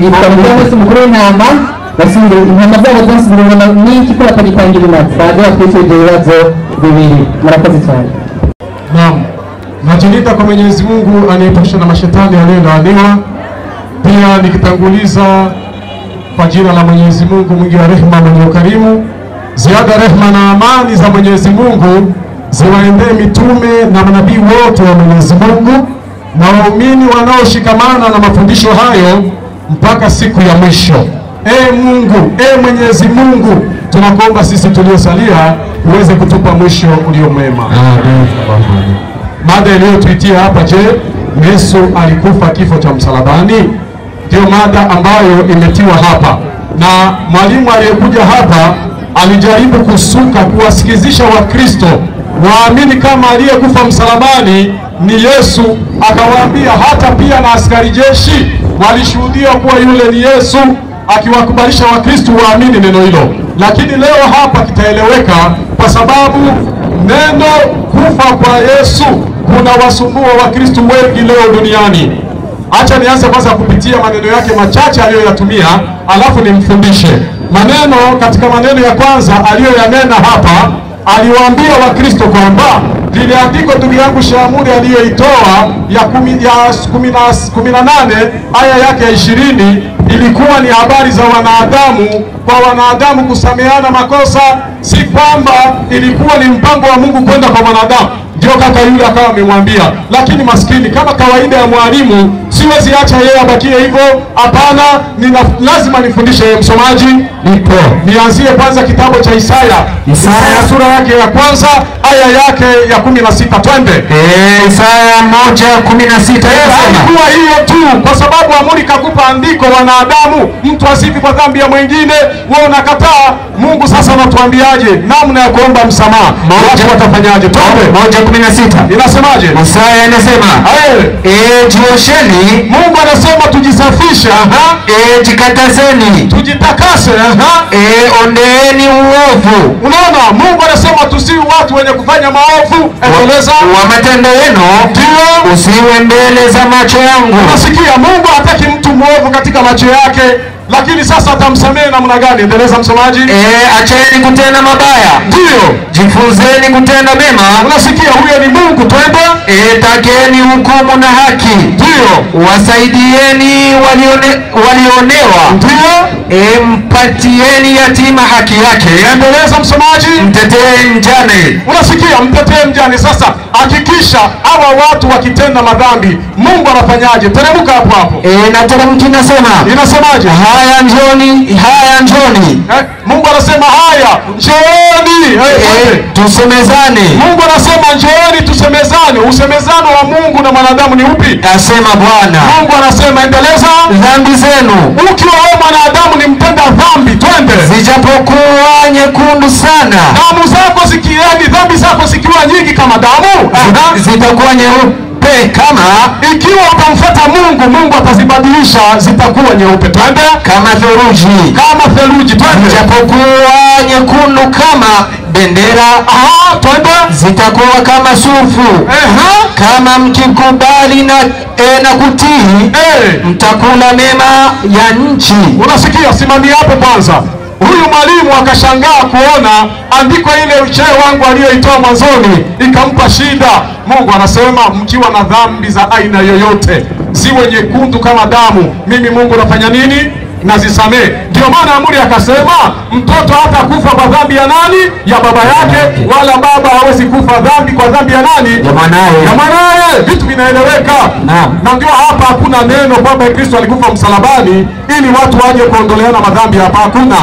yitwa umunsi mukuru w'intama basubire intama zabo zasubirana n'iki ko batagitangira imanza baje batwise ibyo bibazo bibiri murakoze cyane naam najilinda kwa Mwenyezi Mungu aniepusha na mashetani yaliyolaaniwa. Pia nikitanguliza kwa jina la Mwenyezi Mungu mwingi wa rehema mwenye ukarimu, ziada rehema na amani za Mwenyezi Mungu ziwaendee mitume na manabii wote wa Mwenyezi Mungu na waumini wanaoshikamana na mafundisho hayo mpaka siku ya mwisho. Mungu, Mwenyezi Mungu, tunakuomba sisi tuliosalia uweze kutupa mwisho ulio mwema. Mada iliyotuitia hapa, je, Yesu alikufa kifo cha msalabani? Ndio mada ambayo imetiwa hapa, na mwalimu aliyekuja hapa alijaribu kusuka kuwasikizisha Wakristo waamini kama aliyekufa msalabani ni Yesu. Akawaambia hata pia na askari jeshi walishuhudia kuwa yule ni Yesu, akiwakubalisha Wakristo waamini neno hilo. Lakini leo hapa kitaeleweka, kwa sababu neno kufa kwa Yesu kuna wasumbua Wakristo wengi leo duniani. Acha nianze kwanza kupitia maneno yake machache aliyoyatumia, alafu nimfundishe maneno. Katika maneno ya kwanza aliyoyanena hapa, aliwaambia Wakristo kwamba lile andiko ndugu yangu Shamuri aliyoitoa ya 18 aya yake ya 20 ilikuwa ni habari za wanadamu, kwa wanadamu kusameheana makosa, si kwamba ilikuwa ni mpango wa Mungu kwenda kwa wanadamu. Ndio kaka yule akawa amemwambia, lakini maskini kama kawaida ya mwalimu siwezi acha yeye abakie hivyo. Hapana, lazima nifundishe yeye. Msomaji nipo. Nianzie kwanza kitabu cha Isaya sura yake ya kwanza aya yake ya 16. Twende. Isaya 1:16. Ilikuwa hiyo tu, kwa sababu amuri kakupa andiko wanadamu, mtu asifi kwa dhambi ya mwingine. Wewe unakataa. Mungu sasa anatuambiaje namna ya kuomba msamaha? Watu watafanyaje? Twende. 1:16. Inasemaje? Isaya anasema, jiosheni. Mungu anasema tujisafishe. Jikataseni. Tujitakase. Ondeeni uovu. Unaona, Mungu anasema tusiwe watu wenye kufanya maovu. Endeleza. Wa matendo yenu ndio usiwe mbele za macho yangu. Unasikia, Mungu hataki mtu muovu katika macho yake, lakini sasa atamsamehe namna gani? Endeleza msomaji. Acheni kutenda mabaya. Ndio. Jifunzeni kutenda mema. Unasikia, huyo ni Mungu. Twende. Takeni hukumu na haki. Ndio. Wasaidieni walionewa. Ndio. Mpatieni yatima haki yake. Endeleza msomaji. Mtetee mjane. Unasikia, mtetee mjane. Sasa hakikisha hawa watu wakitenda madhambi, Mungu anafanyaje? Teremka hapo hapo. Na teremki inasemaje? Haya njoni, haya njoni. Mungu anasema haya njoni. Tusemezane. Mungu anasema njoni tusemezane. Usemezano wa Mungu na mwanadamu ni upi? Asema Bwana. Mungu anasema endeleza. Dhambi zenu. Ukiwa wewe mwanadamu ni mtenda dhambi, twende. Zijapokuwa nyekundu sana. Damu zako zikieni, dhambi zako zikiwa nyingi kama damu, zitakuwa nyeupe kama. Ikiwa utamfuata Mungu, Mungu atazibadilisha zitakuwa nyeupe. Twende. Kama theluji. Kama theluji. Twende. Zijapokuwa nyekundu kama bendera. Twende. Zitakuwa kama sufu. Kama mkikubali na kutii, mtakula mema ya nchi. Unasikia? Simamia hapo kwanza. Huyu mwalimu akashangaa kuona andiko ile shehe wangu aliyoitoa mwanzoni ikampa shida. Mungu anasema mkiwa na dhambi za aina yoyote, ziwe nyekundu kama damu, mimi Mungu nafanya nini? Nazisamehe. Ndio maana amuri akasema mtoto hata kufa kwa dhambi ya nani? Ya baba yake, wala baba hawezi kufa dhambi kwa dhambi ya nani? Ya mwanae. Vitu vinaeleweka. Na ndio hapa hakuna neno kwamba Kristo alikufa msalabani ili watu waje kuondoleana madhambi. Hapa hakuna.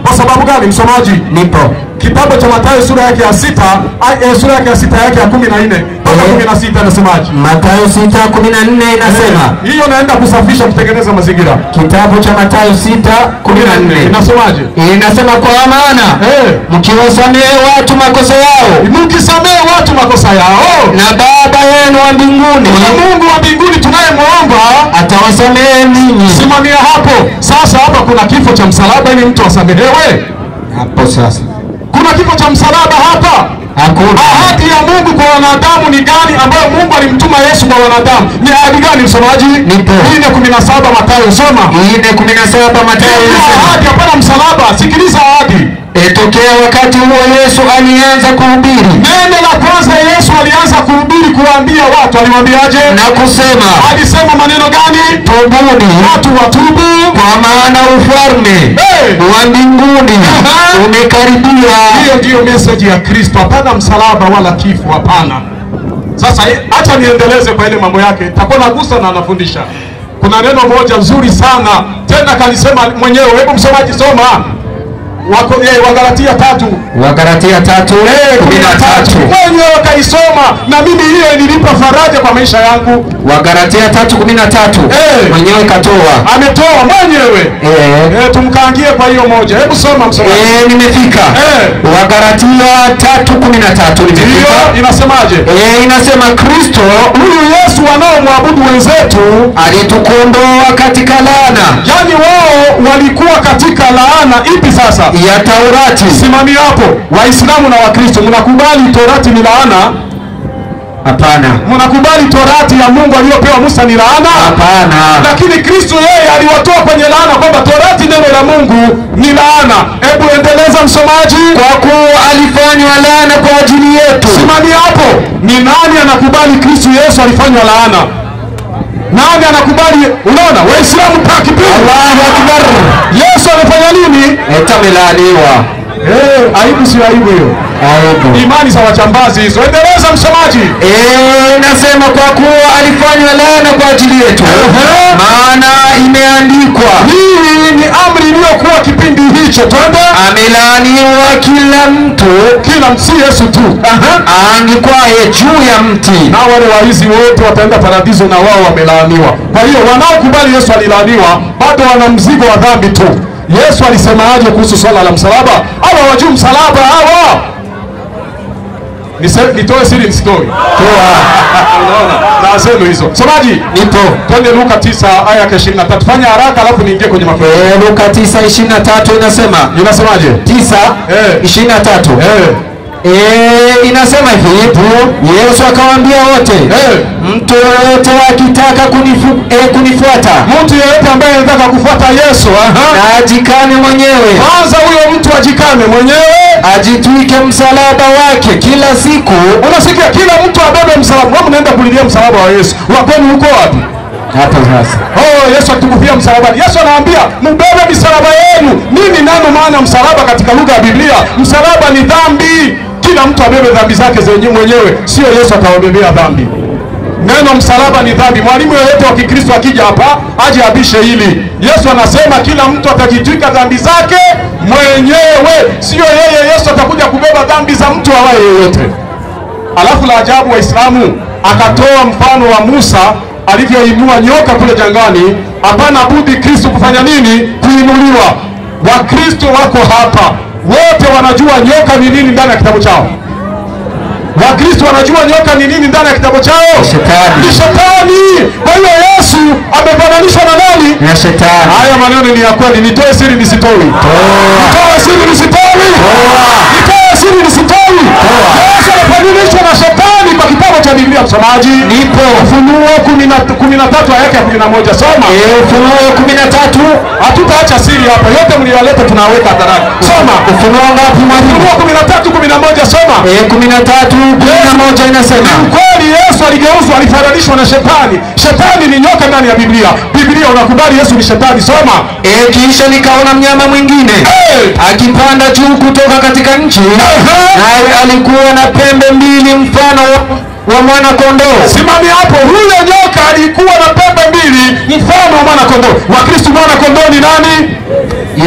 Kwa sababu gani? Msomaji nipo. Kitabu cha Mathayo sura yake ya 6 yake ya 14 mpaka 16 inasemaje? Mathayo 6:14 inasema. Hiyo naenda kusafisha kutengeneza mazingira. Kitabu cha Mathayo 6:14 inasemaje? Inasema kwa maana mkiwasamehe watu makosa yao, mkisamehe watu makosa yao, na Baba yenu wa mbinguni, na Mungu wa mbinguni tunayemwomba atawasamehe ninyi. Simamia hapo. Sasa hapa kuna kifo cha msalaba ili mtu asamehewe? Hapo sasa kuna kifo cha msalaba hapa? Hakuna. Ahadi ya Mungu kwa wanadamu ni gani ambayo Mungu alimtuma Yesu kwa wanadamu? Ni ahadi gani msomaji? Nipo. 4:17 Mathayo, soma. 4:17 Mathayo. Ahadi hapana msalaba. Sikiliza ahadi. Tokea wakati huo Yesu alianza kuhubiri. Neno la kwanza Yesu alianza kuhubiri kuambia watu, aliwaambiaje? Na kusema. Alisema maneno gani? Tubuni. Watu watubu, kwa maana ufalme wa mbinguni umekaribia. Hiyo ndiyo message ya Kristo. Hapana msalaba wala kifo, hapana. Sasa acha niendeleze kwa ile mambo yake. Takuwa nagusa na anafundisha. Kuna neno moja nzuri sana. Tena kalisema mwenyewe. Hebu msomaji soma. Wagalatia 3. Wagalatia 3:13. Mwenyewe kaisoma. na mimi hiyo ilinipa faraja kwa maisha yangu. Wagalatia 3:13 mwenyewe katoa, ametoa mwenyewe. Tumkaangie kwa hiyo moja. Hebu soma msomaji. Nimefika. Wagalatia 3:13 nimefika. Inasemaje? Inasema Kristo huyu Yesu wanaomwabudu wenzetu alitukomboa katika laana. Yani wao walikuwa katika laana ipi sasa? Ya Taurati. Simami hapo. Waislamu na Wakristo, mnakubali Torati ni laana? Hapana. Mnakubali Torati ya Mungu aliyopewa Musa ni laana? Hapana. Lakini Kristo yeye aliwatoa kwenye laana, kwamba Torati neno la Mungu ni laana. Hebu endeleza msomaji. Kwa kuwa alifanywa laana kwa ajili yetu. Simami hapo. Ni nani anakubali Kristo Yesu alifanywa laana? Nani anakubali? Unaona, Waislamu takbir. Allahu Akbar. Yesu alifanya nini? Atamelaaniwa. Aibu si aibu hiyo. Aibu. Imani za wachambazi hizo. Endeleza msomaji. Nasema kwa kuwa alifanywa laana kwa ajili yetu. Maana imeandikwa. Hii ni amri iliyokuwa kipindi hicho. Twende. Amelaaniwa kila mtu. Kila mtu, si Yesu tu. Aangikwaye juu ya mti. Na wale waizi wote wataenda paradiso na wao wamelaaniwa. Kwa hiyo wanaokubali Yesu alilaaniwa bado wana mzigo wa dhambi tu. Yesu alisemaje kuhusu swala la msalaba? Hawa wajuu msalaba hawa. Nitoe siri nisitoe. Toa. Unaona? Na asema hizo. Somaji. Nipo. Twende Luka 9 aya 23. Fanya haraka alafu niingie kwenye mafundisho. Luka 9:23 inasema. Inasemaje? 9:23. Inasema hivi, Yesu akawaambia wote, mtu yeyote akitaka kunifuata, mtu yeyote ambaye anataka kufuata Yesu, na ajikane mwenyewe. Kwanza huyo mtu ajikane mwenyewe, ajitwike msalaba wake kila siku. Unasikia, kila mtu abebe msalaba. Wewe unaenda kulilia msalaba wa Yesu. Wapeni uko wapi? Hapa sasa. Yesu atukufia msalabani. Yesu anaambia mbebe misalaba yenu. Nini neno maana msalaba katika lugha ya Biblia? Msalaba ni dhambi. Kila mtu abebe dhambi zake mwenyewe, sio Yesu atawabebea dhambi. Neno msalaba ni dhambi. Mwalimu yeyote wa Kikristo akija hapa aje abishe hili. Yesu anasema kila mtu atajitwika dhambi zake mwenyewe, sio yeye Yesu atakuja kubeba dhambi za mtu awaye yeyote. Alafu la ajabu, Waislamu akatoa mfano wa Musa alivyoinua nyoka kule jangani. Hapana budi Kristo kufanya nini? Kuinuliwa. Wakristo wako hapa wote wanajua nyoka ni nini ndani ya kitabu chao. Wakristo wanajua nyoka ni nini ndani ya kitabu chao? Shetani. Ni Shetani. Kwa hiyo Yesu amefananishwa na nani? Na Shetani. Haya maneno ni ya kweli. Nitoe siri nisitoi? Nitoe siri nisitoi? Nitoe siri nisitoi? Yesu amefananishwa na Shetani kwa kitabu cha Biblia. Msomaji. Nipo. Ufunuo 13 aya ya 11. Soma. Ufunuo 13. Hatutaacha siri hapa. Yote mliyoleta tunaweka hadharani. Soma. Ufunuo ngapi mwalimu? Ufunuo 13:11. Soma. 13:11 inasema. Kweli Yesu aligeuzwa, alifananishwa na Shetani. Shetani ni nyoka ndani ya Biblia. Biblia unakubali Yesu ni Shetani? Soma. Kisha nikaona mnyama mwingine akipanda juu kutoka katika nchi, naye alikuwa na pembe mbili mfano wa mwana kondoo. Simami hapo. Huyo nyoka alikuwa na pembe mbili mfano wa mwana kondoo. Wakristo mwana kondoo ni nani?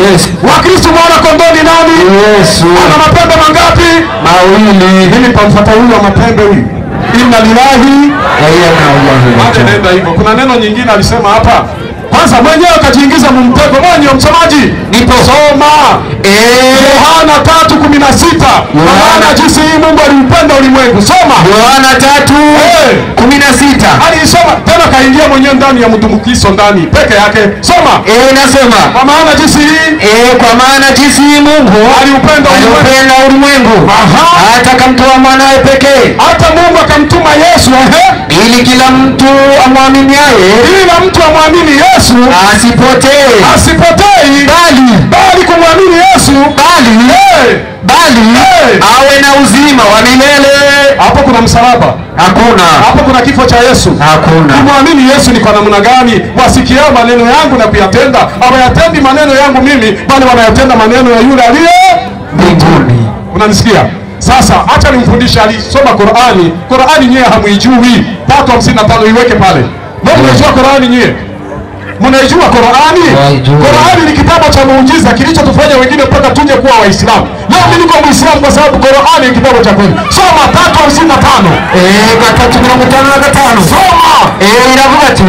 Yes. Wakristo mwana kondoo ni nani? Yesu. Ana mapembe mangapi? Mawili. Mimi pamfuata huyo mapembe huyu. Inna lillahi wa inna ilaihi raji'un. Nenda hivyo. Kuna neno nyingine alisema hapa. Kwanza mwenyewe akajiingiza mumtego. Mwenyewe msomaji. Nipo. Soma. Yohana 3:16. Maana jinsi hii Mungu aliupenda ulimwengu. Soma. Yohana 3:16. Alisoma tena kaingia mwenyewe ndani ya mtumbukizo ndani peke yake. Soma. Nasema. Kwa maana jinsi hii kwa maana jinsi hii Mungu aliupenda ulimwengu hata akamtoa mwanae pekee. Hata Mungu akamtuma Yesu ili kila mtu amwaminiaye, kila mtu amwamini Yesu asipotee bali kumwamini Yesu bali awe na uzima wa milele. Hapo kuna msalaba? Hakuna. Hapo kuna kifo cha Yesu? Hakuna. Kumwamini Yesu ni kwa namna gani? Wasikiao maneno yangu na kuyatenda. Hawayatendi maneno yangu mimi, bali wanayatenda maneno ya yule aliye mbinguni. Unanisikia? Sasa acha nimfundishe. Alisoma Qur'ani. Qur'ani nyewe hamuijui. 3:55 iweke pale. Mbona mnajua Qur'ani nyewe? Mnaijua Qur'ani? Qur'ani ni kitabu cha muujiza kilichotufanya wengine mpaka tuje kuwa Waislamu. Leo mimi niko Muislamu kwa sababu Qur'ani ni kitabu cha kweli. Soma 355. gatatu mirongo itanu na gatanu. Soma. Iravuga ati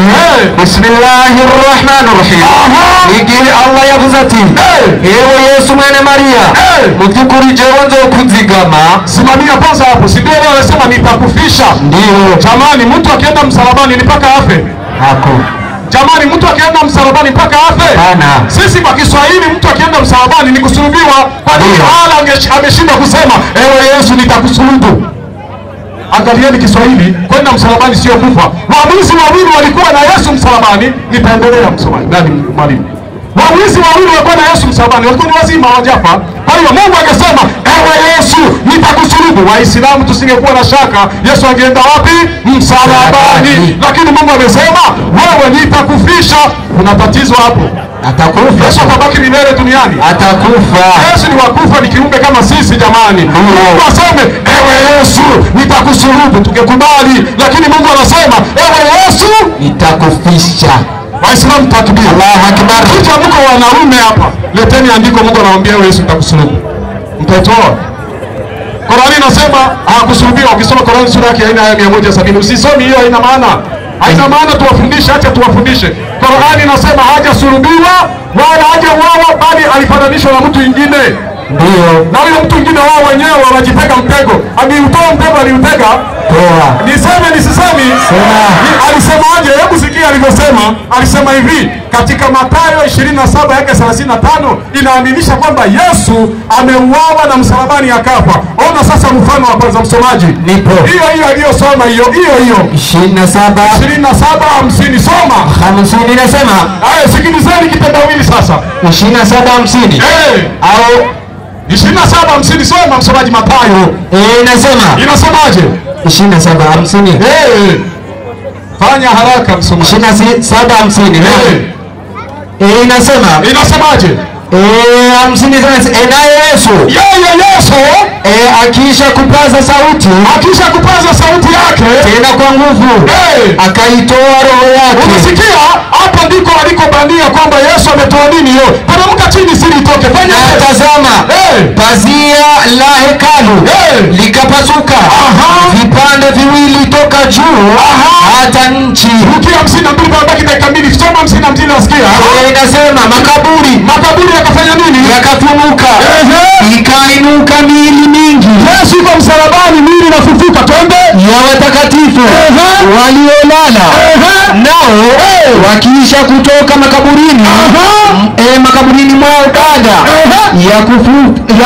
Bismillahirrahmanirrahim. Igihe Allah yavuze ati yewe Yesu mwene Maria, mu by'ukuri jewe nzokuzigama. Simamia kwanza hapo. Si ndio anasema nitakufisha? Ndio. Jamani, mtu akienda msalabani ni mpaka afe. Hako. Jamani, mtu akienda msalabani mpaka afe? Hana. Sisi kwa Kiswahili mtu akienda msalabani ni kusulubiwa. Kwa nini Allah ameshindwa kusema ewe Yesu nitakusulubu? Angalieni Kiswahili, kwenda msalabani sio kufa. Waamuzi wawili walikuwa na Yesu msalabani. Nitaendelea msomaji. Nani mwalimu? Waamuzi wawili walikuwa na Yesu msalabani, walikuwa ni wazima hawajafa. Kwa hiyo Mungu akasema ewe Yesu nitakusulubu. Waislamu tusingekuwa na shaka Yesu angeenda wapi? Msalabani. Lakini Mungu amesema wewe nitakufisha. Kuna tatizo hapo. Atakufa. Yesu atabaki milele duniani. Atakufa. Yesu ni wakufa, ni kiumbe kama sisi jamani. Mungu aseme ewe Yesu nitakusulubu, tungekubali. Lakini Mungu anasema ewe Yesu nitakufisha. Waislamu takbir. Allahu akbar. Kuja mko wanaume hapa. Leteni andiko Mungu anawaambia ewe Yesu nitakusulubu. Mtaitoa. Qur'ani inasema hakusulubiwa. Ukisoma Qur'ani sura yake haina aya 170. Usisomi hiyo, haina maana. Haina maana, tuwafundishe, acha tuwafundishe. Qur'ani inasema hajasulubiwa wala hajauawa, bali alifananishwa na mtu mwingine. Ndio. Na yule mtu mwingine wao wenyewe wanajipeka mtego. Aliutoa mtego, aliutega. Toa. Niseme nisisemi? Sema. Alisemaje? Hebu sikia alivyosema. Alisema hivi katika Mathayo 27 yake 35, inaaminisha kwamba Yesu ameuawa na msalabani akafa. Ona sasa mfano wa kwanza msomaji. Nipo. Hiyo aliyosoma hiyo. 27:50 soma. 50 inasema. Sikilizeni kitendawili sasa. 27:50. Au 27:50 soma msomaji Mathayo. Inasema. Inasemaje? 27:50. Fanya haraka msomaji. 27:50. Inasema. Inasemaje? 50 naye Yesu. Yesu Akisha kupaza sauti yake tena kwa nguvu, akaitoa roho yake. Unasikia? Hapa ndiko alikobania kwamba Yesu ametoa nini hiyo. Teremka chini siri itoke. Fanya tazama. Pazia la hekalu likapasuka vipande viwili toka juu hata nchi. Rukia 52 babaki dakika 2. Soma 52 nasikia. Inasema makaburi yakafanya nini? Yakafunuka. Ikainuka miili mingi. Yesu yuko msalabani, miili inafufuka. Twende ya watakatifu waliolala nao wakiisha kutoka makaburini mwao baada ya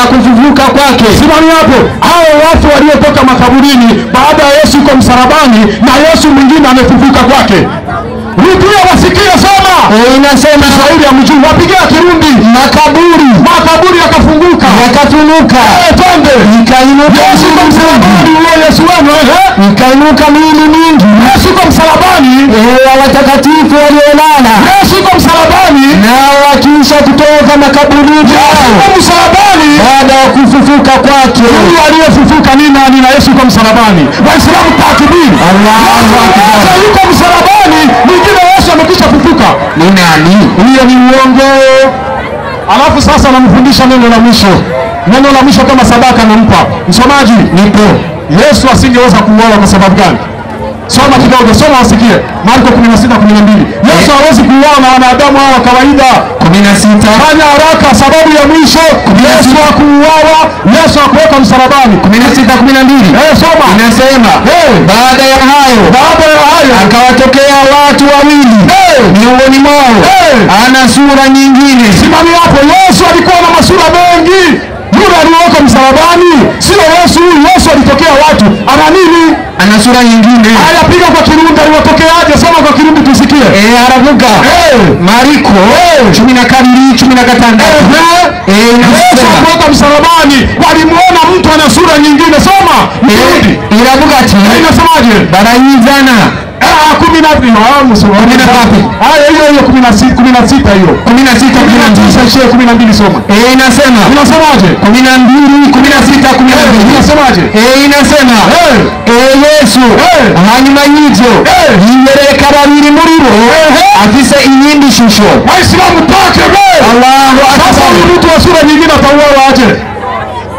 kufufuka kwake. Simami hapo. Hao watu waliotoka makaburini baada ya Yesu yuko msalabani na Yesu mwingine amefufuka kwake. Rudia wasikie, soma. Inasema Kiswahili ya mjuu, wapigia Kirundi. Makaburi yakafunguka. Twende. Ikainuka Yesu yuko msalabani, Yesu wenu ikainuka miili mingi. Yesu yuko msalabani, watakatifu waliolala. Yesu yuko msalabani, nao wakiisha kutoka makaburini msalabani baada ya kufufuka kwake. Huyu aliyefufuka ni nani? Na Yesu yuko msalabani. Waislamu takbir. Allahu akbar. Yuko msalabani, mwingine Yesu amekwisha fufuka. Ni nani? Hiyo ni uongo. Alafu sasa namfundisha neno la mwisho kama sadaka nampa. Msomaji, nipo. Yesu asingeweza kuuawa kwa sababu gani? Soma kidogo, soma wasikie. Marko 16:12. Yesu hawezi kuuawa na wanadamu hao wa kawaida. 16. Fanya haraka, sababu ya mwisho. Yesu hakuuawa, Yesu hakuweka msalabani. 16:12. Soma. Inasema baada ya hayo akawatokea watu wawili miongoni mwao, ana sura nyingine. Simami hapo. Yesu alikuwa na masura mengi. Yule aliyeweka msalabani sio Yesu. Yesu alitokea watu. Ana nini? Ana sura nyingine. Haya, piga kwa Kirundi, aliwatokeaje? Soma kwa Kirundi tusikie. Harabuka. Mariko 12:15. Yesu alipoweka msalabani walimuona mtu ana sura nyingine. Soma. Harabuka ati. Inasemaje? Barayizana. 16 hiyo. 16 hiyo. 12 soma. Inasema. Inasemaje? 12:16. Inasemaje? Inasema Yesu hanyuma y'ibyo yibereka babiri muri bo afise iyindi shusho. Waislamu takbir. Allahu akbar. Sasa mtu wa sura nyingine atauawa aje?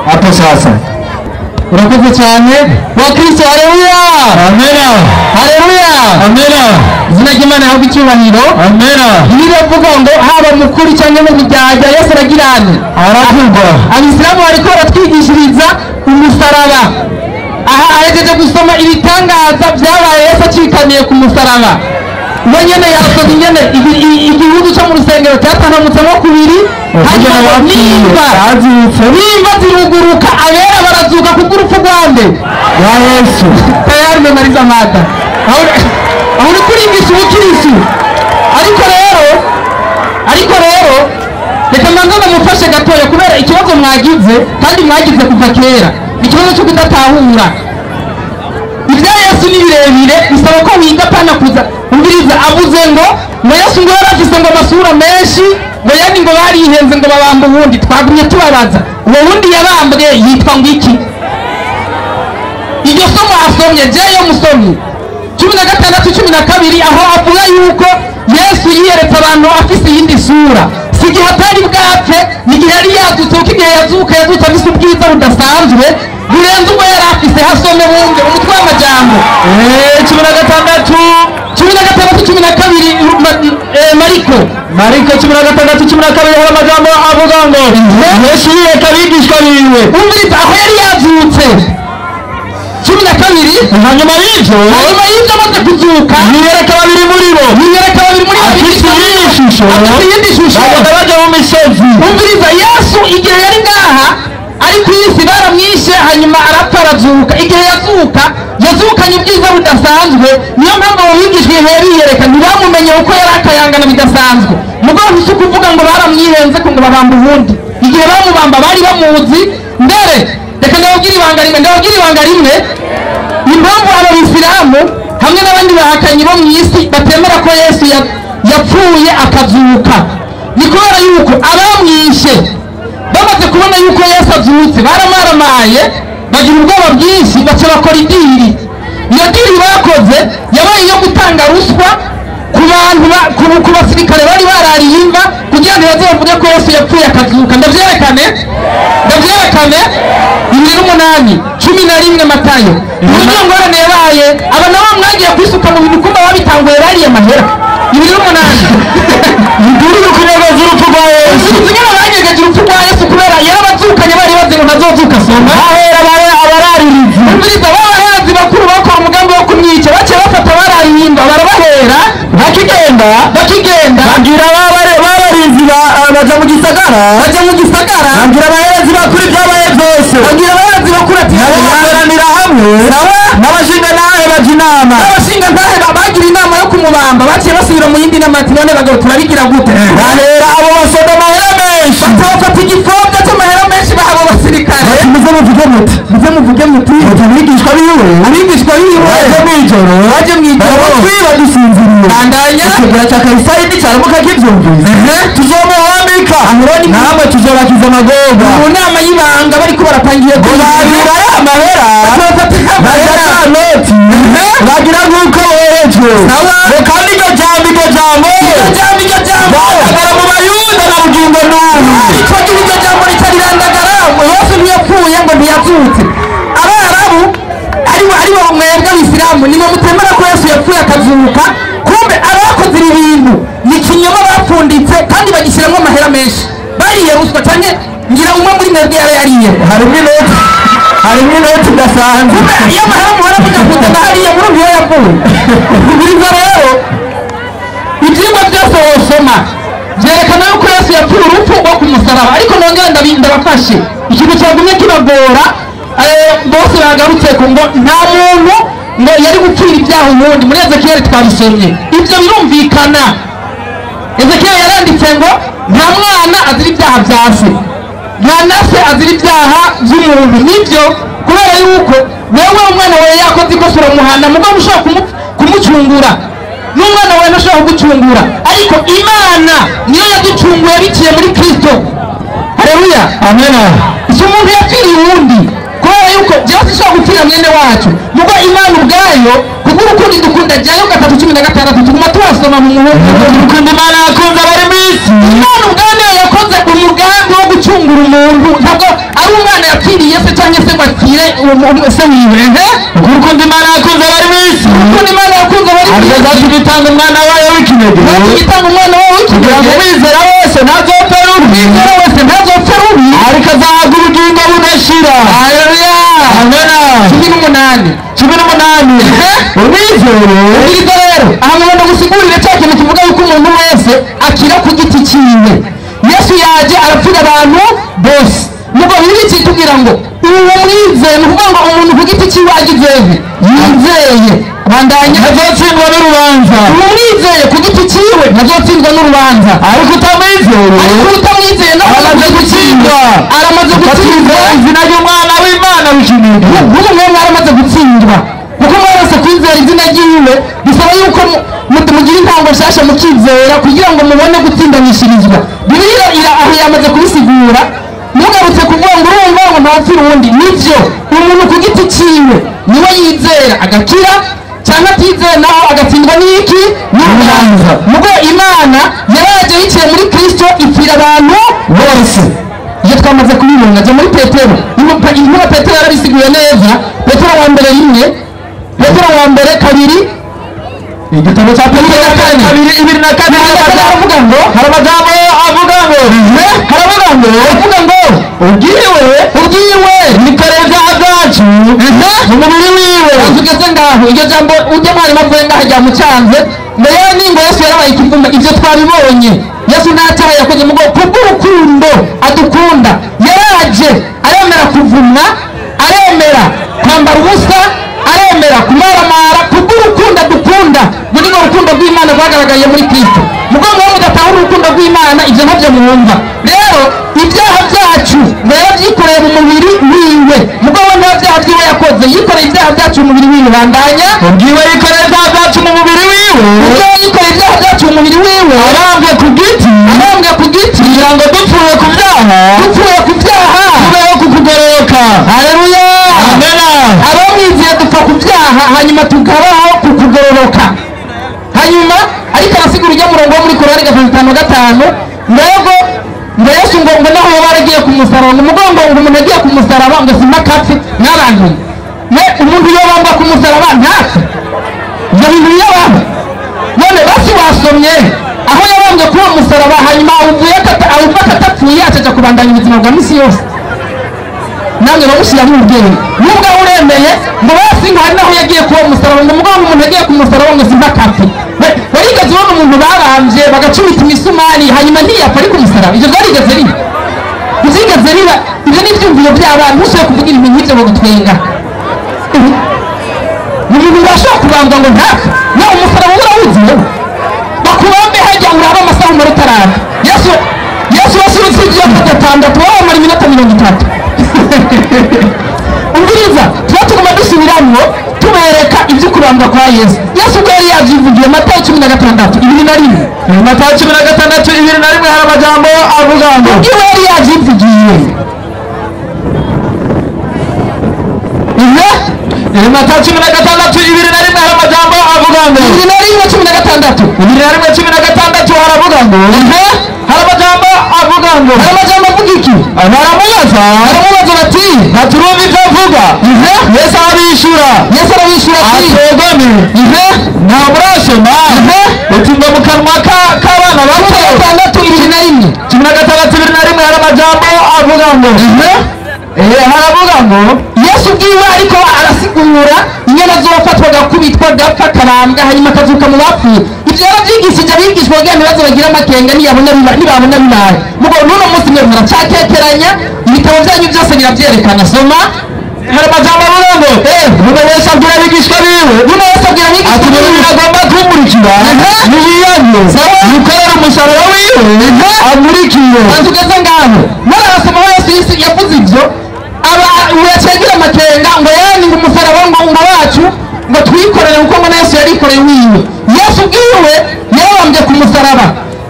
Hapo sasa urakoze cyane wa Kristo. Haleluya, amena, haleluya, amena. Izina ry'Imana yahabwa icyubahiro, amena. Biravuga ngo haba mukuri cyangwa mu bijyajya Yesu aragirane, aravuga. Abisilamu bariko baratwigishiriza umusaraba. Aha ahejeje gusoma ibitangaza byabaye Yesu acikaniye ku musaraba. Uwo nyene yasoze nyene igihugu cyo mu rusengero cyatanamutseho kubiri, hanyuma nimba ziruguruka abera barazuka kubw'urupfu rwande wa Yesu. Tayari memariza mata aho uri kurigisha ubukirisu. Ariko rero reka mbanza namufashe gatoya kubera ikibazo mwagize kandi mwagize kuva kera, ikibazo cyo kudatahura ibya Yesu ni birebire, bisaba ko wiga pana kuza ubwiriza. Avuze ngo Yesu ngo yarafise ngo amasura menshi, ngo yandi ngo barihenze ngo babamba ubundi. Twagumye tubabaza uwo wundi yabambwe yitwa ngo iki? Iryo somo asomye jeyo musomye 16:12 aho avuga yuko Yesu yiyeretse abantu afise iyindi sura. Sigihe atari bwapfe, nigihe yari yazutse, kuko igihe yazutse afise ubwiza budasanzwe burenze ubwo yari afise. Hasome wumve umutwe w'amajambo 16:12 Mariko 16:12 aho amajambo avuga ngo Yesu yiyereka abigishwa biwe. Umviriza aho yari yazutse 12. hanyuma y'ibyo amaze kuzuka yiyereka babiri muri bo, afite iyindi shusho bajya mu misozi. Umviriza Yesu igihe yari ngaha ari ku isi baramwishe, hanyuma arapfa arazuka. Igihe yazukanye ubwiza budasanzwe. Niyo mpamvu abigishwa yari yiyereka ntibamumenye uko yari akayangana bidasanzwe. Mugabo si ukuvuga ngo baramwihenze ko ngo babamba ubundi. Igihe bamubamba bari bamuzi mbere. Reka ndababwira ibanga rimwe. Impamvu abisilamu hamwe n'abandi bahakanyi bo mu isi batemera ko Yesu yapfuye akazuka, ni kubera yuko abamwishe bamaze kubona yuko Yesu azutse baramaramaye, bagira ubwoba bwinshi, baca bakora idiri. Iyo diri bakoze yabaye iyo gutanga ruswa ku bantu ku basirikare bari barariye imva, kugira ngo baze bavuge ko Yesu yapfuye akazuka. Ndavyerekane 2:8-11 Matayo. Uburyo ngorane yabaye aba nabo mwagiye kwisuka mu bintu kumba babitanguye bariye amahera. 2:8 Nduri kunegaza urupfu rwa Yesu. Zigera banyegeje urupfu rwa Yesu kubera yarabazukanye bari baze ngo nazozuka soma. Ahera abararirizi. Umviriza babahazi bakuru bakora umugambi wo kumwica, bace bafata barariye imva barabahera, bakigenda bagira babarizi baja mu gisagara, bagira abaherezi bakuru byabaye byose, bagira abaherezi bakuru ati baharanira hamwe n'abashinga nahe baje inama, bagira inama yo kumubamba. Baciye basubira mu yindi nama ati none bagabo turabigira gute? Bahera abo basoda amahera menshi, batafata igifobwa cy'amahera menshi bahabo basirikare. Muze muvuge muti abigishwa biwe baje mw'ijoro twiba dusinziriye, bandanya ikigura cya Kaisari n'icyaramuka kibyumvise tuzomuhambika namwe tuzobakiza amagoga. Mu nama y'ibanga bariko barapangiye kubabira amahera noti bagira nk'uko boherejwe, kandi iryo jambo bagara mu Bayuda na bugingo n'ubu. Iryo jambo ritarirandagara, Yesu ntiyapfuye ngo ntiyazutse. Abarabu aribo mwebwe abisilamu nimwe mutemera ko Yesu yapfuye akazuka. Kumbe abakoze ibintu ni ikinyoma bapfunditse kandi bagishyiramo amahera menshi, bariye ruswa cyane. Ngira umwe muri mwebwe yariye harimo inoti udasanzwe. Kumbe iyo amahera muhora mujya kuzana hariya muri ubu yapfuye. Biriza rero ibyimba byose wosoma byerekana yuko Yesu yapfuye urupfu rwo ku musaraba. Ariko nongera ndabafashe ikintu cyagumye kibagora, bose bagarutse ko ngo nta muntu ngo yari gupfira ibyaha ubundi. Muri Ezekiyeli twabisomye ibyo birumvikana. Ezekiyeli yaranditse ngo nta mwana azira ibyaha bya se, nta na se azira ibyaha by'umuntu. Nibyo kubera yuko wewe umwana wawe yakoze ikosa uramuhana, mugabo ushobora kumucungura. N'umwana wawe ntashobora kugucungura, ariko Imana niyo yaducunguye biciye muri Kristo. Haleluya, amena. Icyo umuntu yapfiriye uwundi kubera yuko Yesu ashobora gupfira mwene wacu, mugo Imana ubwayo kubw'urukundo idukunda. Jayo 3:16 tuguma tubasoma mu muhungu urukundo Imana yakunze abari mu isi. Imana ubwayo yakoze umugambi wo gucungura umuntu, ntabwo ari umwana yapfiriye se cyangwa se ngo apfire se wiwe urukundo Imana yakunze abari mu isi urukundo Imana yakunze abari mu isi ariko gitanga umwana wayo w'ikinege gitanga umwana wayo kugira ngo umwizera wese ntazopfe rubi umwizera wese ntazopfe rubi ariko azahabwa ubugingo budashira. haleluya amena. 18 umwizero rero aha ngomba gusigurira cya kintu kivuga yuko umuntu wese akira ku giti cyiwe. Yesu yaje arapfira abantu bose mugo bibiki tugira ngo uwo mwizeye ni ukuvuga ngo umuntu ku giti cyiwe agizeye yizeye bandanya ntazotsindwa n'urubanza. umwizeye ku giti cyiwe ntazotsindwa n'urubanza ariko utamwizeye nawe aramaze gutsindwa izina ry'umwana w'Imana w'ikinege. ubu mwene aramaze gutsindwa kuko mwese kwizera izina ry'iwe bisaba yuko mugira intango nshasha mukizera kugira ngo mubone gutsindanishirizwa. Bibiliya aho yamaze kubisigura mugarutse kuvuga ngo urumva ngo ntapfira uwundi. Nivyo umuntu ku giti cyiwe niwe yizera agakira cyangwa atizeye naho agatsindwa n'iki n'urubanza. mugo Imana yaraje yiciye muri Kristo ipfira abantu bose. iyo twamaze kubibona jya muri Petero intumwa Petero yarabisiguye neza. Petero wa mbere 1 Petero wa mbere 2 igitabo cya Petero 2:4 haravuga ngo ubwiwe nikorera ibyaha byacu mu mubiri wiwe. tugeze ngaho iryo jambo ujye mwarimu avuye ngaho rya mucanze ngo yewe ningo Yesu yarabaye ikivumba. ibyo twabibonye. Yesu ntacyaha yakoze mu bwoko bw'urukundo adukunda yaraje aremera kuvumwa, aremera kwambara ubusa, aremera kumaramara kubw'urukundo adukunda. muri urwo rukundo rw'Imana rwagaragaye muri Kristo. mugongo wo mudatahura urukundo rw'Imana ibyo ntabyo mwumva. rero ibyaha byacu ngo yarabyikoreye mu mubiri wiwe. mugongo nta byaha byiwe yakoze yikoreye ibyaha byacu mu mubiri wiwe. bandanya ubwiwe yikoreye ibyaha byacu mu mubiri wiwe. ubwiwe yikoreye ibyaha byacu mu mubiri wiwe. arambwe ku giti kugira ngo dupfuye ku byaha tubeho ku kugororoka. haleluya amena. abamwizeye dupfa ku byaha hanyuma tukabaho ku kugororoka. hanyuma ariko arasigura ujya murongo wo muri Korani 5:5 ngo Yesu ngo naho baragiye ku musaraba ngo umugongo ngo umuntu agiye ku musaraba ngo simakapfe n'abantu umuntu iyo bamba ku musaraba ntapfe. ibyo bintu biyabaho none basi wasomye aho yabambwe kuri uwo musaraba hanyuma awumva katapfuye acaja kubandanya ubuzima bwa misi yose. namwe bamushyiramo ubwenge nubwo uremeye ngo basi ngo hari naho yagiye kuba umusaraba ngo umugongo umuntu yagiye ku musaraba ngo simakapfe. warigeze ubona umuntu babambye bagacumita imisumari hanyuma ntiyapfa ari ku musaraba? ibyo byarigeze riba? ntibyigeze riba. ibyo ni ibyumviro by'abantu ushobora kuvugira ibintu nk'ibyo ngo gutwenga. ni ibintu bashobora kubambwa ngo ntapfe. nawe umusaraba urawuzi wowe bakubambe hajya uraba amasaha umara utarara. Yesu wasubitse ibyo 6 wamara iminota 30. umviriza tuba tugomba dusubiramwo tubereka ibyo kurambwa kwa Yesu. Yesu ubwo yari yabyivugiye Matayo 16:2 Matayo 16:2 hari amajambo avuga ngo ubwo yari yabyivugiye Matayo 16:2 hari amajambo avuga ngo 2:16 haravuga ngo hari amajambo avuga ngo avuga iki? baramubaza bati ntaturumva ibyo avuga. Yesu arabishyura ati twebwe nta murasoma utumva mu kanwa k'abana bato. 16:2 hari amajambo avuga ngo haravuga ngo Yesu ubwiwe ariko arasigura inyana zofatwa agakubitwa agapfa akarambwa hanyuma akazuka mu bapfuye. ibyo yarabyigishije abigishwa kugira ngo baze bagire amakenga nibabona bibaye. mugo n'uno munsi mwe muracakekeranya ibitabo byanyu byose birabyerekana. soma hari amajambo avuga ngo umuntu wese abwira abigishwa biwe ati umuntu agomba kumurikira niyiyanye yikorera umusaraba wiwe amurikiye. tugeze ngaho murasoma Yesu yavuze ibyo uracagira amakenga ngo yani ngo umusaraba ngo wacu ngo twikorere kuko ngo Yesu yarikoreye wiwe. Yesu ubwiwe yarabambye ku musaraba.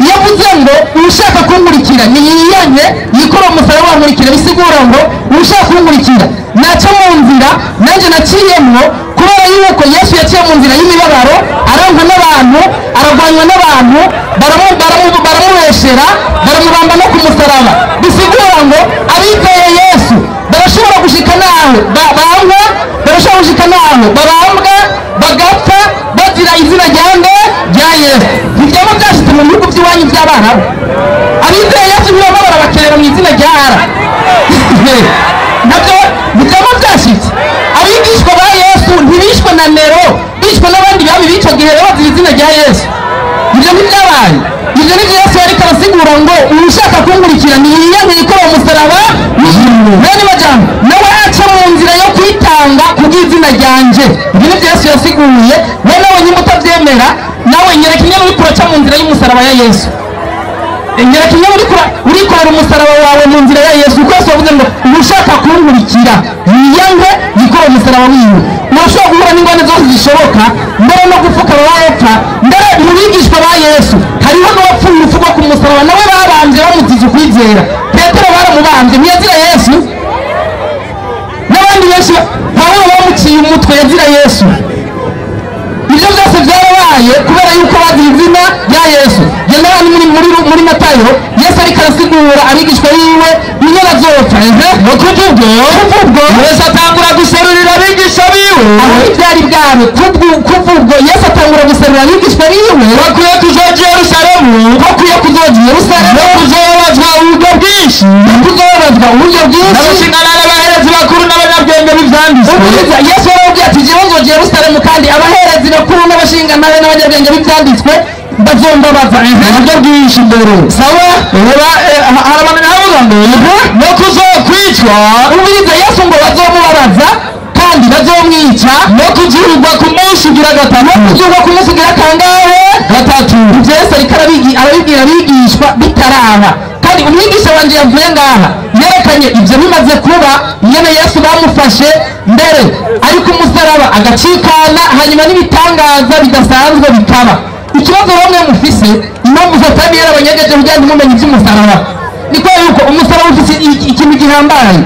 yavuze ngo ushaka kunkurikira niyiyanye yikorera umusaraba wankurikira. bisigura ngo ushaka kunkurikira naca mu nzira nanjye naciyemwo kubera yuko Yesu yaciye mu nzira y'imibabaro arangwa n'abantu aragwanywa n'abantu baramubeshera baramubamba no ku musaraba. bisigura ngo abizeye Yesu barashobora gushika naho bambwa, barashobora gushika naho babambwa bagapfa bazira izina ryanjye rya Yesu. Ibyama byashitse mu bihugu by'iwanyu by'Abarabu, abizeye Yesu nibo barabakerera mu izina rya Ara. Nabyo ibyama byashitse. Abigishwa ba Yesu ntibishwe na Nero, bishwe n'abandi babi bico gihe bazira izina rya Yesu. Ibyo ntibyabaye. Ibyo ni Yesu ariko arasigura ngo ushaka kunkurikira ni yiyange ikora umusaraba nani majambo nawe aca mu nzira yo kwitanga kubw'izina ryanje. Ibyo ni Yesu yasiguye. Nawe nyimutabyemera nawe nyereka inyama uri kuraca mu nzira y'umusaraba ya Yesu. Nyereka inyama uri kurara umusaraba wawe mu nzira ya Yesu. Uko Yesu yavuze ngo ushaka kunkurikira yiyange ikora umusaraba wiwe. Urashobora guhura n'ingwane zose zishoboka, mbere no gupfuka abapfa, mbere mu bigishwa ba Yesu hariho n'uwapfuye urupfu rwo ku musaraba, nawe babambye bamutiza ukwizera. Petero baramubambye ntiyazira Yesu, n'abandi benshi Pawulo bamuciye umutwe yazira Yesu. Ibyo byose byarabaye kubera yuko bazira izina rya Yesu. Genda hano muri Matayo, Yesu ariko arasigura abigishwa biwe niyo bazopfa. No kuvubwo Yesu atangura guserurira abigishwa biwe aho ibyari bwami. Kuvubwo Yesu atangura guserurira abigishwa biwe bakwiye kuzoja Yerusalemu, bakwiye kuzoja Yerusalemu, no kuzobazwa uburyo bwinshi, n'abashingana n'abaherezi bakuru n'abanyabwenge b'ivyanditswe. Yesu yarababwiye ati jewe nzoja Yerusalemu kandi abaherezi bakuru n'abashingana n'abanyabwenge b'ivyanditswe bazombabaza uburyo bwinshi imbere. Sawa harabanira havuga ngo no kuzokwicwa. Ubiriza Yesu ngo bazomubabaza kandi bazomwica, no kuzurwa ku munsi ugira gatatu, no kuzurwa ku munsi ugira kangahe? Gatatu. Ibyo Yesu ariko arabibwira abigishwa bitaraba. Kandi umwigisha wanje yavuye ngaha yerekanye ibyo bimaze kuba, nyene Yesu bamufashe mbere ariko umusaraba agacikana, hanyuma n'ibitangaza bidasanzwe bikaba. Ikibazo bamwe mufise impamvu Satani yarabanyegeje kugira ngo mumenye iby'umusaraba ni ko yuko umusaraba ufise ikintu gihambaye.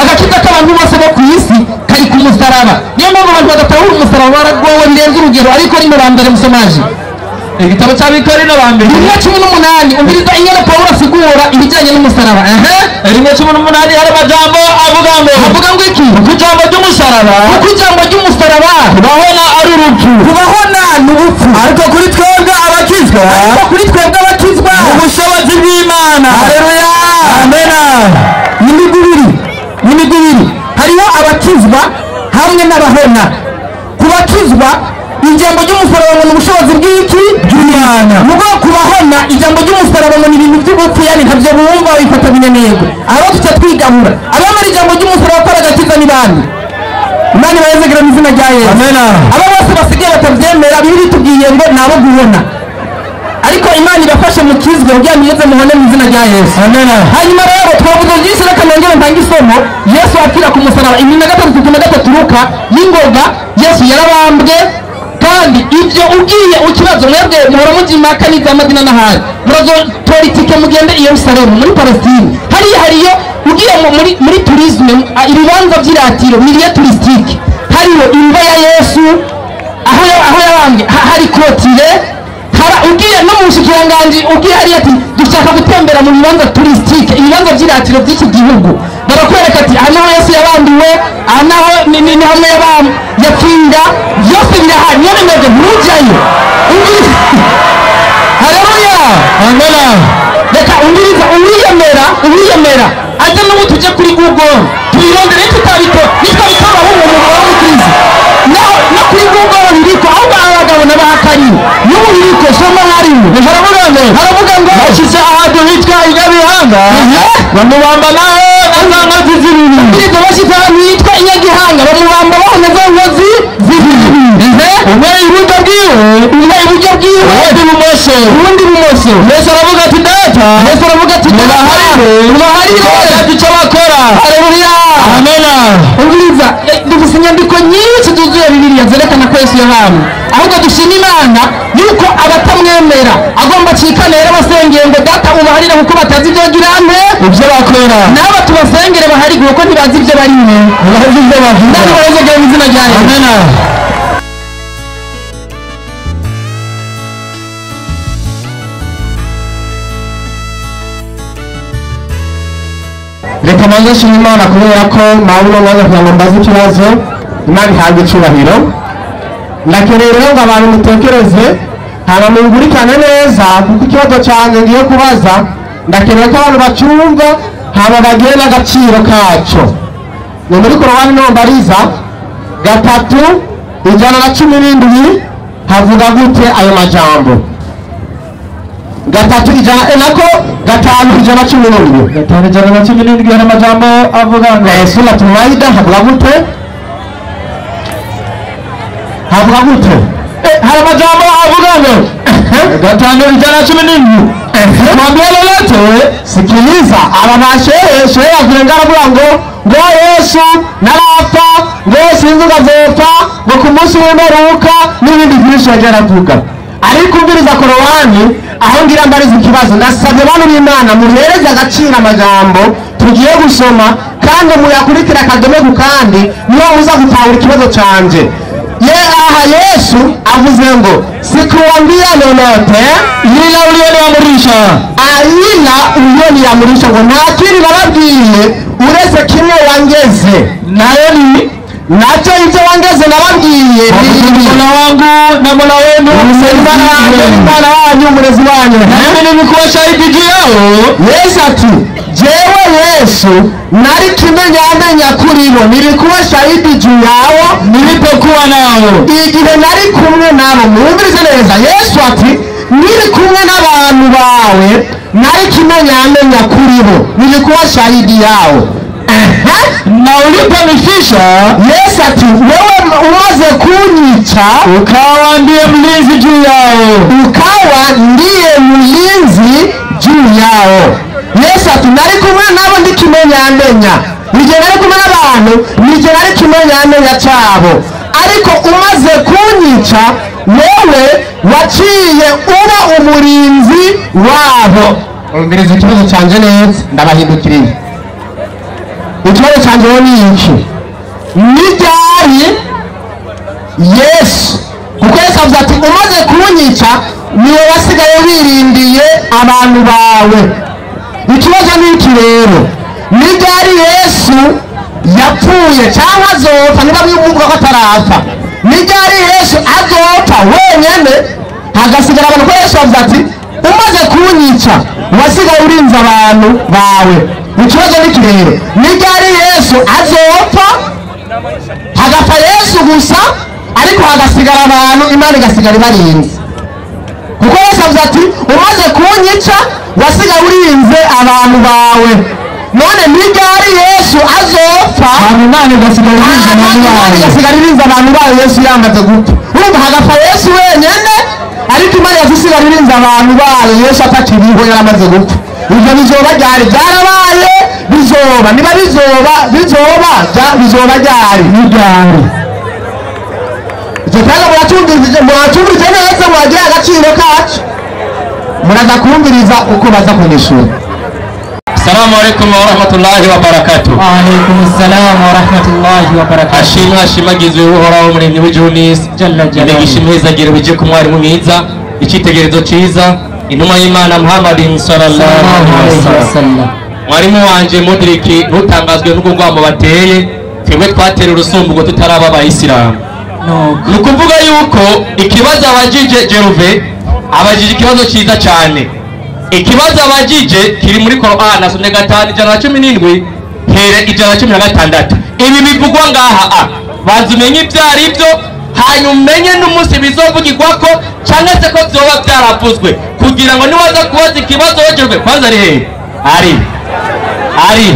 Agakiza k'abantu bose bo ku isi kari ku musaraba. Niyo mpamvu abantu badatahura umusaraba baragowe birenze urugero. Ariko ni mu bambere musomaji igitabo cy'Abikorino bambere 18 umviriza ingene Pawulo asigura ibijyanye n'umusaraba. Rimwe 18 hari amajambo avuga ngo iki? Kujambo ry'umusaraba, kujambo ry'umusaraba kubahona ari urupfu, kubahona n'ubupfu, ariko kuri twebwe abakizwa, ubushobozi bw'Imana. Haleluya, amena. Nimigubiri hariho abakizwa hamwe n'abahona. Kubakizwa ijambo ry'umusaraba ngo n'ubushobozi bw'iki bw'Imana. Mugo kubahona ijambo ry'umusaraba ngo ni ibintu by'ubupfu, yani ntabyo bumva bifata binenego. Aho tuca twigabura abamara ijambo ry'umusaraba ko agakiza ni bandi. Imana bayezegera mu izina rya Yesu. Amen. Aba bose basigaye batabyemera Bibiri tubwiye ngo nabo guhona, ariko Imana ibafashe mu kizwe kugira ngo yeze muhone mu izina rya Yesu. Amen. Hanyuma rero twavuze byinshi reka nongere ntanga isomo. Yesu apfira ku musaraba 23 Luka n'ingoga. Yesu yarabambwe kandi ibyo ugiye ukibazo mwebwe muhora mujimaka n'iza Madina n'ahandi murazo politike mugende i Yerusalemu muri Palestine hariyo ugiye muri tourisme ibibanza by'iratiro milieu touristique hariyo imva ya Yesu aho yabambwe hari kotire ugiye no mu bushikiranganje ugiye hari ati dushaka gutembera mu bibanza touristique ibibanza by'iratiro by'iki gihugu barakwereka ati hano Yesu yabambiwe anaho ni hamwe yapfinda byose birahari niyo nemeze ntujayo. Haleluya, amen. Reka uwiyemera aje n'ubu tujye kuri Google tuyirondere tutabito nitwabikora aho umuntu wa mukristo no kuri Google biriko aho abagabo n'abahakari n'ubu biriko soma harimo haravuga ngo ashyize ahantu hitwa Inyabihanga bamubamba naho azanga ziziriri ibyo bashyize ahantu hitwa Inyagihanga bamubamba bahoneze inkozi zibiri umwe iburyo bwiwe ubundi bumoso. Yesu aravuga ati data, mubahari icyo bakora. Haleluya, amen. Ubwiza dufise inyandiko nyinshi zuzuye Bibiliya zerekana ko Yesu yahamwe, ahubwo dushima Imana yuko abatamwemera agomba cikana rero basengeye ngo data ubaharire kuko batazi ibyo girante ibyo bakora, nabo tubasengere baharige kuko ntibazi ibyo barimo. Ndani barezegera mu izina rya Yesu. Amen. reka nanjye nshima Imana kubera ko Pawulo nawe kugira ngo mbaze ikibazo Imana ihabwe icyubahiro. Ndakeneye rero ngo abantu mutekereze haba mungurikane neza kuko ikibazo cyanjye ngiye kubaza ndakeneye ko abantu bacyumva haba bagiye n'agaciro kacyo. Ni muri Korowani no mbariza 3:117 havuga gute ayo majambo? 3:1 nako 5:117 5:117 hari amajambo avuga ngo Sura Maida havuga gute? Havuga gute? Hari amajambo avuga ngo 5:117 mwambie lolote, sikiliza. Shehe akilenga avuga ngo Yesu narapfa, ngo sinzi ukazopfa, ngo ku munsi w'imperuka n'ibindi byinshi yagiye aravuga. Ariko umviriza Korowani aho ngira mbariza ikibazo. Ndasabye abantu b'Imana muhereze agaciro amajambo tugiye gusoma kandi muyakurikira akadome ku kandi niyo muza gutahura ikibazo canje. Aha Yesu avuze ngo sikuambia lolote ila ulioniamrisha, ila ulioniamrisha, ngo nta kindi nababwiye uretse kimwe wangeze nayo ni nacho icyo wangeze nababwiye Mola wangu na Mola wenu Mola wanyu murezi wanyu nami nilikuwa shahidi juu yao. Yesu ati jewe Yesu nari kimenyamenya kuri bo, nilikuwa shahidi juu yao nilipokuwa nao, igihe nari kumwe nabo. Mwumvirize neza, Yesu ati niri kumwe n'abantu bawe nari kimenyamenya kuri bo, nilikuwa shahidi yao. Na uliponifisha, Yesu ati wewe umaze kunyica ukawa ndiye mlinzi juu yao, ukawa ndiye mlinzi juu yao. Yesu ati nari kumwe nabo ndi kimenyamenya, nije nari kumwe n'abantu nije nari kimenyamenya cyabo, ariko umaze kunyica wewe waciye uba umurinzi wabo. Umviriza ikibazo canje neza ndabahindukiriye. Ikibazo canje ni iki? Nijari Yesu, kuko Yesu avuze ati umaze kunyica niwe wasigaye wirindiye abantu bawe. Ikibazo ni iki rero? Nijari Yesu yapfuye cyangwa azopfa niba bivuga ko atarapfa? Nijari Yesu azopfa wenyene hagasigara abantu? Ko Yesu avuze ati umaze kunyica wasigaye urinze abantu bawe. Ikibazo ni kirero, nijari Yesu azopfa hagapfa Yesu gusa ariko hagasigara abantu Imana igasigara ibarinze? Kuko Yesu avuze ati umaze kunyica wasigaye urinze abantu bawe. None nijari Yesu azopfa Imana igasigara irinze abantu bawe Yesu yamaze gupfa. Urumva hagapfa Yesu wenyene ariko Imana igasigara irinze abantu bawe Yesu atakiriho yaramaze gupfa. Ibyo bizoba ryari? Byarabaye, bizoba. Niba bizoba ryari? N'iryari? Icyo kandi muracyumvirize neza, mwagira agaciro kacu, muraza kumviriza uko baza kunyishura. Assalamu alaikum wa rahmatullahi wa barakatuh. Wa alaikum assalam wa rahmatullahi wa barakatuh. Ashimagizwe uhoraho umuremyi w'ijuru n'isi, imigisha imihezagiro bije ku mwarimu mwiza, icyitegererezo cyiza, intumwa y'Imana Muhammadin sallallahu alaihi wasallam. Mwarimu wanje Modriki, ntutangazwe n'ubwo ngwamo bateye, twebwe twatera urusumbugo tutaraba abayisilamu. Ni ukuvuga yuko ikibazo abajije Jeruve abajije ikibazo cyiza cyane. Ikibazo abajije kiri muri Korowani asomye 5:117 here 1:16. Ibi bivugwa ngaha banza umenye ibyo ari byo, hanyuma umenye n'umunsi bizovugirwako cyangwa se ko byoba byaravuzwe, kugira ngo niwaza kubaza ikibazo Jeruve kwanza ari hehe ari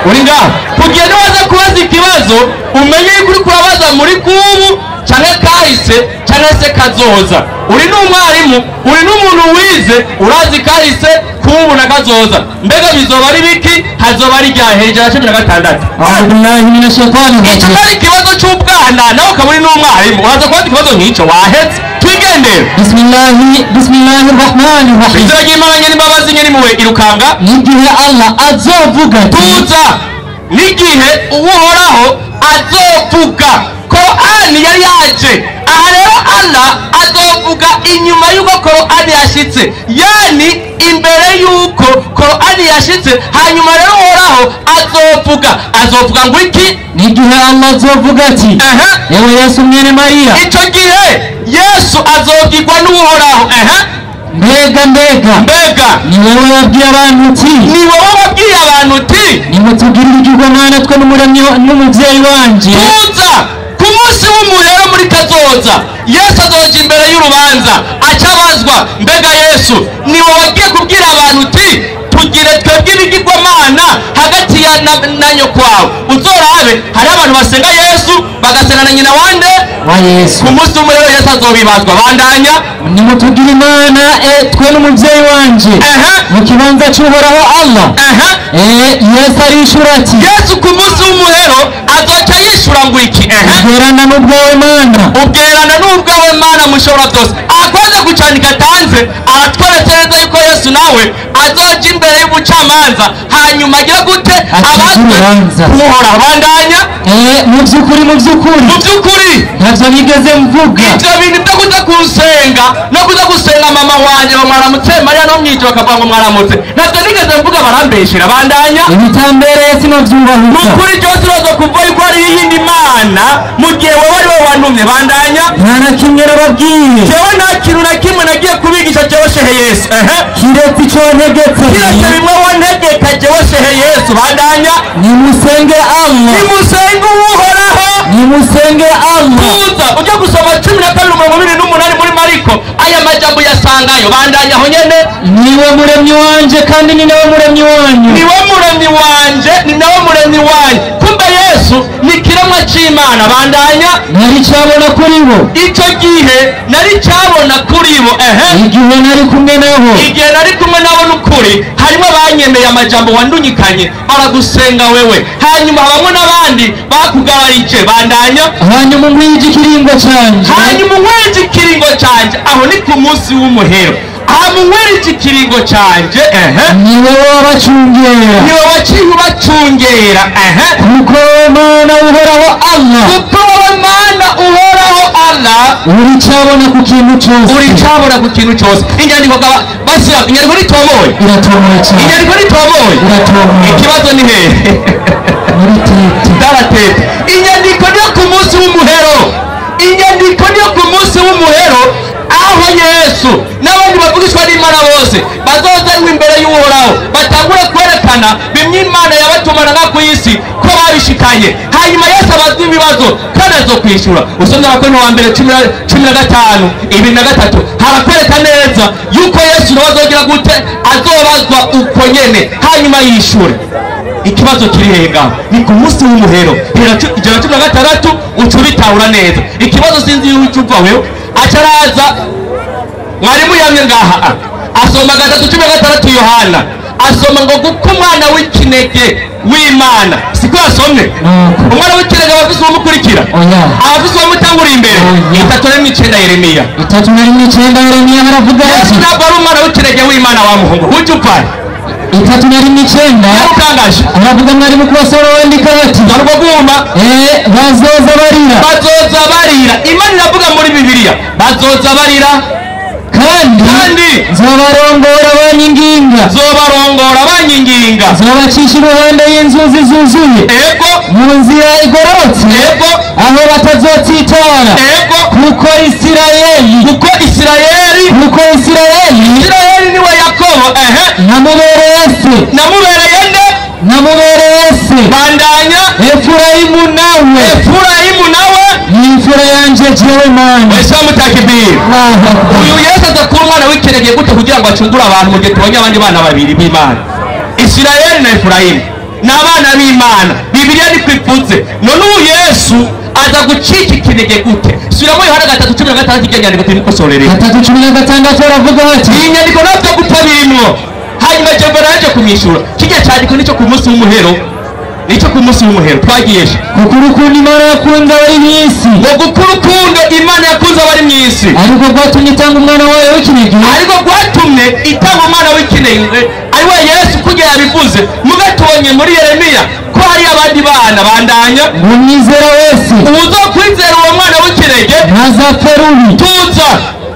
uri ngaho, kugira niwaza kubaza ikibazo umenye yuko uri kurabaza muri kubu cyangwa kahise cyangwa se kazoza. Uri n'umwarimu, uri n'umuntu wize, urazi kahise kubu na kazoza. Mbega bizoba ari biki? Hazoba ari rya hejuru 16. Icyo ari ikibazo cy'ubwana nawe ukaba uri n'umwarimu uraza kubaza ikibazo nk'icyo wahetse. Twigendere. Bismillahirrahmanirrahim. Izina ry'Imana nyine imbabazi nyine muwe irukanga. N'igihe Allah azovuga tuza, n'igihe uhoraho azovuga. Korani yari yaje aha rero Allah azovuga inyuma y'uko Korani yashitse, yani imbere y'uko Korani yashitse, hanyuma rero Uhoraho azovuga ngo iki? n'igihe Allah azovuga ati yewe Yesu mwene Mariya, icyo gihe Yesu azogirwa n'Uhoraho. mbega ni wowe wabwiye abantu uti nimutugirire ikigirwamana twe n'umubyeyi wanje, tuza ku munsi w'umuhero muri kazoza Yesu azoja imbere y'urubanza acabazwa, mbega Yesu ni wowe wagiye kubwira abantu uti tugire twebwe ibigirwamana hagati ya na nyoko wawe? Uzorabe hari abantu basenga Yesu bagasenga na nyina wande wa Yesu. ku munsi w'umuhero Yesu azobibazwa. Bandanya, nimutugire imana twe n'umubyeyi wanje mu kibanza cy'Uhoraho Allah. Yesu arishura ati, Yesu ku munsi w'umuhero azoca yishura ngo iki? ubwerana n'ubwawe Mana mushobora byose. Akoze gucanika tanze aratwerekereza yuko Yesu nawe azoja imbere y'ubucamanza hanyuma agira gute? abazwe kumuhora. Bandanya, mu by'ukuri ntavyo bigeze mvuga ivyo bintu byo kuza gusenga no kuza gusenga mama wanje bamwaramutse Mariya no mwijo bakavuga ngo mwaramutse, ntavyo nigeze mvuga, barambeshera. Bandanya, ibitambereye sinovyubahutsa, nukuri cyose uroza kuva yuko ari iyindi mana mu gihe wowe ari wowe wantumye. Bandanya, nta na kimwe nababwiye, jewe nta kintu na kimwe nagiye kubigisha jewe shehe Yesu, kiretse ico ntegetse, kiretse bimwe wantegeka jewe shehe Yesu. Bandanya, nimusenge Allah, nimusenge Allah. tuza ujya gusoma 12:28 muri Mariko, aya majambo yasangayo. Bandanya aho nyene, niwe muremyi wanje kandi ni nawe muremyi wanyu, niwe muremyi wanje ni nawe muremyi wanyu. Kumbe Yesu ni kiremwa c'Imana. Bandanya, nari cabona kuri bo, icyo gihe nari cyabona kuri bo, igihe nari kumwe nabo n'ukuri harimo abanyemeye amajambo wandunyikanye baragusenga wewe, hanyuma habamwe n'abandi bakugabarije. Bandanya, hanyuma umwiji ikiringo canje, aho ni ku munsi w'umuhero. Amunwerije ikiringo canje, niwe waciye ubacungera, kuko Mana Uhoraho Allah uri cabona ku kintu cyose, inyandiko basira inyandiko ritomoye, ikibazo ni hehe? Daratete. Inyandiko niyo ku munsi w'umuhero, aho Yesu n'abandi bavugishwa n'Imana bose bazozanwa imbere y'Uhoraho batangure kwerekana bimwe Imana yabatumana nka ku isi ko babishikanye, hanyuma Yesu abazwa ibibazo kandi azokwishura. Usomye Abakorinto wa mbere 15:23 harakwereka neza yuko Yesu nawe azogira gute? Azobazwa uko nyene hanyuma yishure. Ikibazo kiri hehe ngaho? Ni ku munsi w'umuhero, ijana 16 uca ubitahura neza. Ikibazo sinzi yuko uva wewe acaraza mwarimu yamye ngaha asoma 3:16 Yohana asoma ngo kuko umwana w'ikinege w'Imana, siko yasomye umwana w'ikinege abafise umukurikira, abafise umutangura imbere. 3:9 Yeremiya haravuga ati, ntabwo ari umwana w'ikinege w'Imana wa muhungu uje upfaye. 3:9 haravuga mwarimu kubasoro wandika ati, bazoza barira. Imana iravuga muri Bibiliya bazoza barira, kandi zobarongora banyinginga, zobacisha iruhande y'inzuzi zuzuye, mu nzira igororotse, aho batazotsitara, kuko Isirayeli niwe Yakobo, namubereye se. Bandanya, Efurayimu nawe ni imfura yanje jewe Mana. Mutakibiri. Uyu Yesu azakura umwana w'ikinege gute kugira ngo acungure abantu mu gihe tubonye abandi bana babiri b'Imana? Isirayeli na Efurayimu ni abana b'Imana, Bibiliya ni kwipfutse. None uyu Yesu aza gucika ikinege gute? Subiramo Yohana 3:16 inyandiko tumukosorere. 3:16 aravuga ati, iyi nyandiko nabyo gutabirimwo, hanyuma jembo naje kumwishura. Kijya cyandiko nicyo ku munsi w'umuhero, twagiye kuko urukundo Imana yakunze abari mu isi, ariko rwatumye itanga umwana wayo w'ikinege, ariwe Yesu kugira yabivuze. Mugatubonye muri Yeremiya ko hari abandi bana. Bandanya, umwizera wese uzokwizera uwo mwana w'ikinege ntazaferuri tuza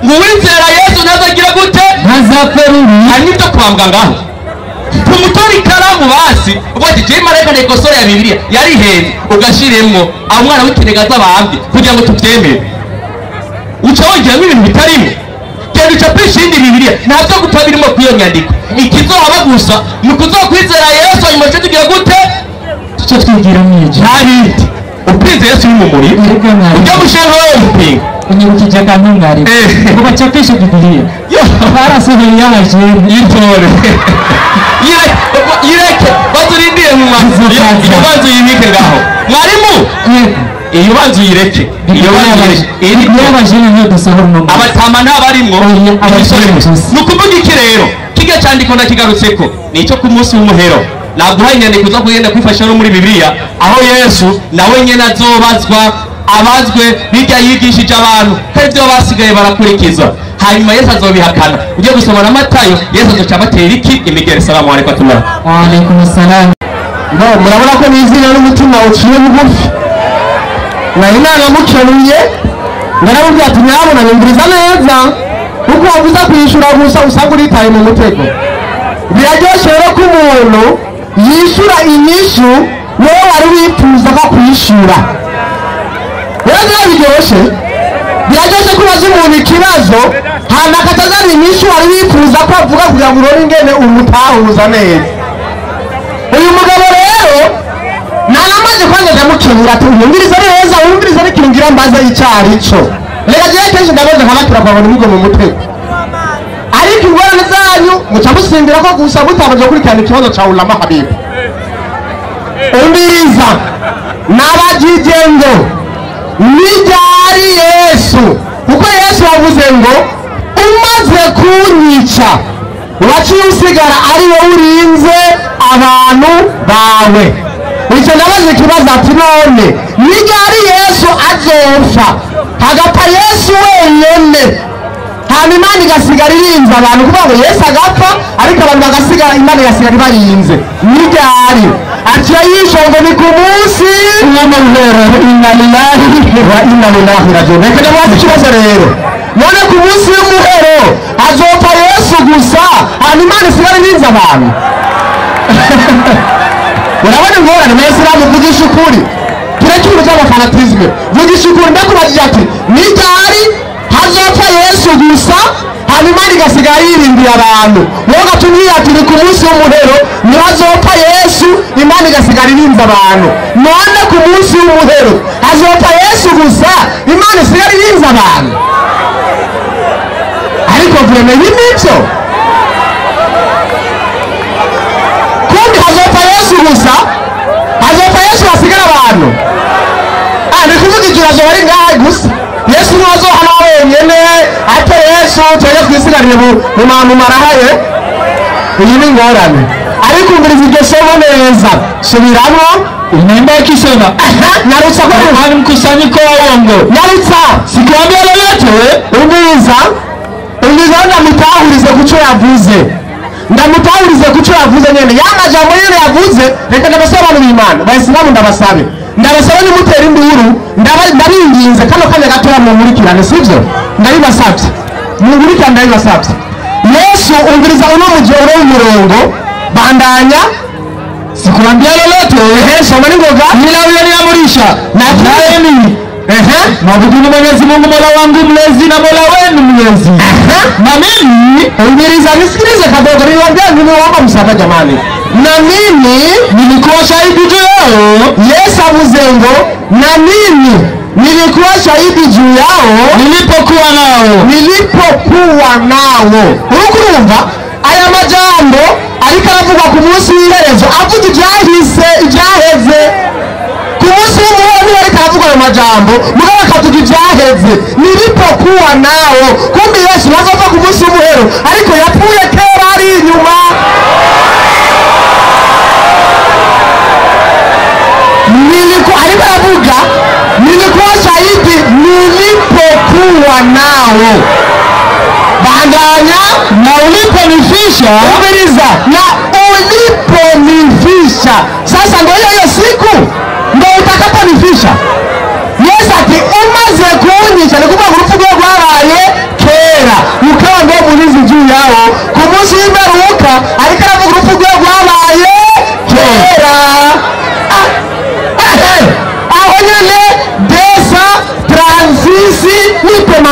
ngo uwizera Yesu ntazagira gute ntazaferuri hari n'ibyo kwambwa ngaho tumutora ikaramu basi ubwo ati je marayika nekosore ya Bibiliya yari heza ugashiremwo aho umwana w'ikinega z'abambye kugira ngo tubyemere uca wongeramo ibintu bitarimo genda ucapisha iyindi Bibiliya ntabyo gupfa birimo kw'iyo nyandiko ikizohaba gusa ni ukuzokwizera Yesu hanyuma cyo tugira gute tuca twigira mw'ijuru ntabindi upinze Yesu uri mu muriro ujya gushaka wowe umupinga unyibukije akantungari ngo bacapishe Bibiliya barasohoye y'abajene yitore yireke baturindire mu mazu iyo banzu yibike ngaho mwarimu iyo banzu yireke iyo banzu yireke y'abajene niyo dusohora no abatama ntabarimwo ni ukuvuga iki rero kijya cyandiko ndakigarutseko ni icyo ku munsi w'umuhero naguhaye inyandiko zo kugenda kwifasha no muri Bibiliya aho Yesu nawe nyene azobazwa abazwe bijya yigishije abantu kandi ibyo basigaye barakurikiza hanyuma Yesu azobihakana ujye gusoma na Matayo Yesu azoca abatera iki imigere. Salamu alaykum wa alaykum assalam. no murabona ko nizira n'umutima uciye bugufi na Imana mukenuye ndaramubwira ati nyabona nyumviriza neza kuko wavuze kwishura gusa usanga uritaye mu mutego biraryoshe rero ko umuntu yishura inyishu wowe wari wifuza ko kwishura biraryoshe ko ubaza umuntu ikibazo hanyuma akatazana inyishu wari wifuza ko avuga kugira ngo urore ingene umutahuza neza. Uyu mugabo rero naramaze kwanza ndamukebura ati unyumviriza neza wumviriza n'ikingira mbaza icyari cyo reka jewe kenshi ndabaza nkabakira kwabona imigo mu mutego ariko ingorane zanyu muca musindira ko gusa mutabaje kurikirana ikibazo cya ulama habibu umbiriza n'abajijendo nijyari Yesu kuko Yesu wavuze ngo umaze kunyica waciye usigara ari wowe urinze abantu bawe. Icyo nabaze ikibazo ati none nijyari Yesu azopfa hagapfa Yesu wenyene hanyuma Imana igasigara irinze abantu kuvuga ngo Yesu agapfa ariko abantu bagasigara Imana igasigara ibarinze nijyari ati yishongo ni ku munsi w'umuhero. Inna lillahi wa inna ilaihi raji'un. Reka nabaze ikibazo rero none ku munsi w'umuhero azopfa Yesu gusa hanyuma Imana isigara irinze abantu urabona ingorane mwese uramuvugisha ukuri tureke ibintu by'amafanatisme vugisha ukuri ndakubajije ati nijyari hazopfa Yesu gusa hanyuma Imana igasigara yirindiye abantu wowe gatubwira ati ni ku munsi w'umuhero niho hazopfa Yesu Imana igasigara irinze abantu none ku munsi w'umuhero hazopfa Yesu gusa Imana isigara irinze abantu ariko vreme n'ibyo kundi hazopfa Yesu gusa hazopfa Yesu hasigara abantu ni kuvuga ikibazo bari ngaha gusa Yesu ntazohana wenyene ate Yesu twege twisigarire mu bantu marahaye iyi ni ingorane ariko umviriza iryo somo neza subiramo inaenda ikisema narutsa kwa hari mkusanyiko wa uongo narutsa sikwambia lolote umviriza ndamutahurize kuco yavuze ndamutahurize kuco yavuze nyene yamajambo yene yavuze reka ndabasaba abantu b'Imana bayisilamu ndabasaba nimutera induru ndabinginze kano kanya gatoya mumurikirane sivyo ndabibasabye mumurikirane ndabibasabye Yesu umviriza uno mujoro w'umurongo bandanya sikwambia lolote soma ningoga nila huyo niamurisha na mimi Mwabuduni Mwenyezi Mungu Mola wangu mlezi na Mola wenu mlezi. Na mimi umbiliza nisikilize kadogo niwaambia nimeomba msamaha jamani. Na mimi nilikuwa shahidi juu yao. Yesu avuzengo na mimi nilikuwa shahidi juu yao nilipokuwa nao. Ukurumva aya majambo ariko aravuga ku munsi w'iherezo avuga ibyaheze ku munsi w'umuhero ariko aravuga ayo majambo mugabo akavuga ibyaheze nilipokuwa nao. Kumbe Yesu azova ku munsi w'umuhero ariko yapfuye kera ari inyuma. Ariko aravuga nilikuwa shahidi nilipokuwa nao. Bandanya na uliponifisha umbiliza na uliponifisha. Sasa ndio hiyo siku ndio utakaponifisha. Yesu ati umaze kuonyesha nikupa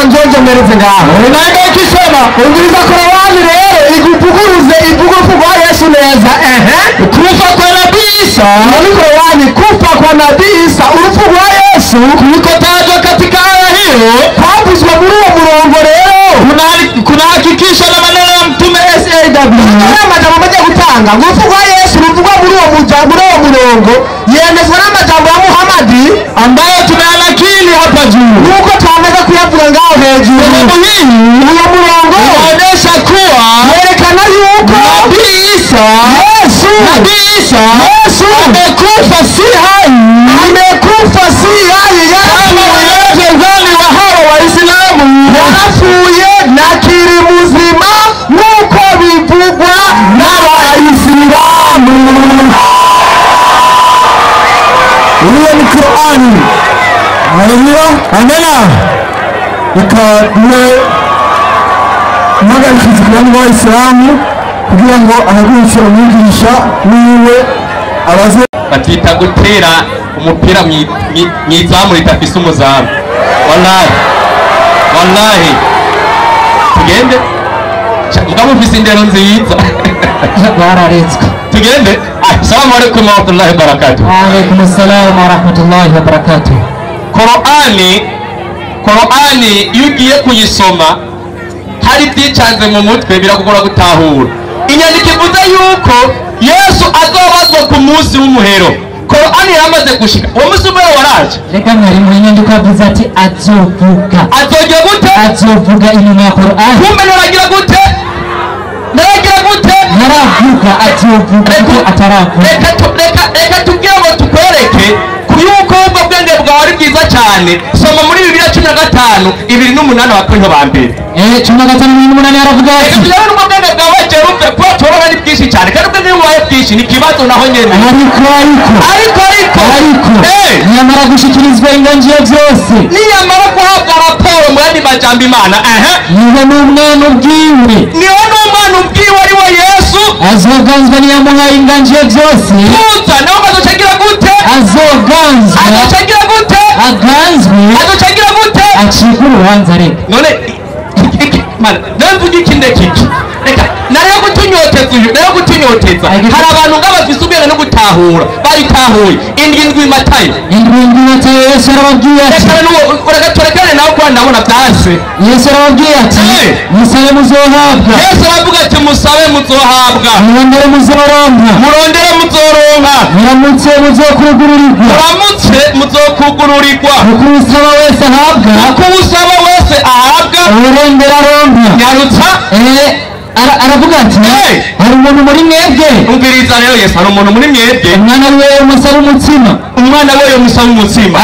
njojo mereze ngaho nanga ikisema ungiriza Korowani rero iguvuguruze ivugufu kwa Yesu neza kufa kwa Nabii Isa ni Korowani kufa kwa Nabii Isa urupfu rwa Yesu kulikotajwa katika aya hiyo kwavuzwa muri uwo murongo rero kunahakikisha na maneno ya mtume SAW majambo maje gutanga urupfu rwa Yesu ruvugwa muri uwo murongo yemezwa n'amajambo ya Muhamadi ambayo tumeanakili hapa juu nuko tuameza kuyavuga ngaho hejuru uyo murongo unaonesha kuwa yerekana yuko Nabii Isa amekufa si hai kama wanavyodhani wa hawa Waislamu yapfuye na kiri muzima nuko bivugwa na Waislamu. Hiyo ni Qur'ani. Haleluya. Amena. Ikadwe magarikiza abantu b'Islamu kugira ngo ahagurukire umwigisha wiwe abaze batita gutera umupira mwizamu ritafise umuzamu. Wallahi tugende mugabo ufise indero nziza bararetswe tugende. Assalamu alaikum wa rahmatullahi wa barakatuh. Wa alaikum assalam wa rahmatullahi wa barakatuh. Qur'ani iyo ugiye kuyisoma hari byicanze mu mutwe birakugora gutahura. Inyandiko ivuze yuko Yesu azobazwa ku munsi w'umuhero. Qur'ani yamaze gushika uwo munsi umwe waraje. Reka mwari mu nyandiko avuze ati azovuga inyuma ya Qur'ani. Kumbe naragira gute naravuga azovuga ko ataravuga. Reka tubwire ngo tukwereke kuyuko ubwo bwenge bwawe ari bwiza cyane. Soma muri 2015 2:8 abakorinto ba mbere 15:8 yaravuga ati reka tujyane n'ubwenge bwawe Jerufe ko torora ni bwinshi cyane kandi ubwenge bwawe bwinshi ni kibazo naho nyene ariko niyamara gushikirizwa inganjiro byose niyamara guhabwa raporo mu yandi majambo Imana niwe n'umwana ubwiwe ari we Yesu azoganzwa niyamuhaye inganjiro byose tuza nawe azocagira gute aganzwe acika urubanza reka none mvuga ikinde kiki reka nayo gutunyoteza hari abantu ng'abafise ubwenge no gutahura baritahuye indwi Matayo Yesu arababwiye ati turekane nawe kuba ndabona byase. Yesu arababwiye ati musabe muzohabwa. Yesu aravuga ati musabe muzohabwa, murondere muzoronka, muramutse muzokugururirwa, uko usaba wese ahabwa, urondera aronka. Nyarutsa aravuga ati hari umuntu muri mwebwe, umviriza rero Yesu, hari umuntu muri mwebwe umwana we musaba umutsima,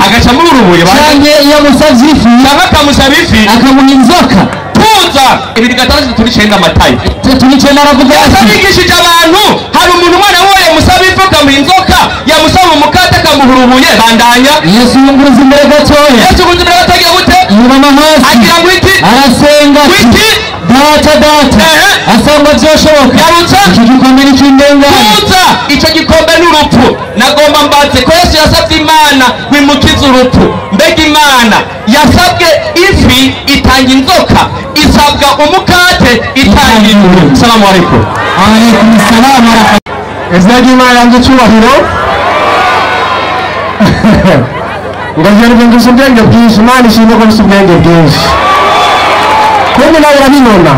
agaca muri urubuye cyangwa iyo musabye ifi cyangwa akamusaba ifi akamuha inzoka. tuza 2:9 Matayo 9 aravuga ati yigishije abantu hari umuntu umwana we musaba ifi akamuha inzoka, yamusaba umukate akamuha urubuye. Bandanya Yesu yunguruza imbere gatoya, agiye gute yubama hasi agira ngo iki arasenga data asanga byoshoboka. Yarutsa icyo gikombe n'ikindengane, tuza icyo gikombe n'urupfu. Nagomba mbaze ko Yesu yasabye Imana wimukiza urupfu. Mbega Imana yasabwe ifi itanga inzoka, isabwa umukate itanga inkuru. Assalamu alaikum. Alaikum assalam wa rahmatullahi. Ezagi Imana yanze cyubahiro ngajyana ibintu ubwenge bwinshi. Imana ishimwe ko bise ubwenge bwinshi kumwe nawe urabibona.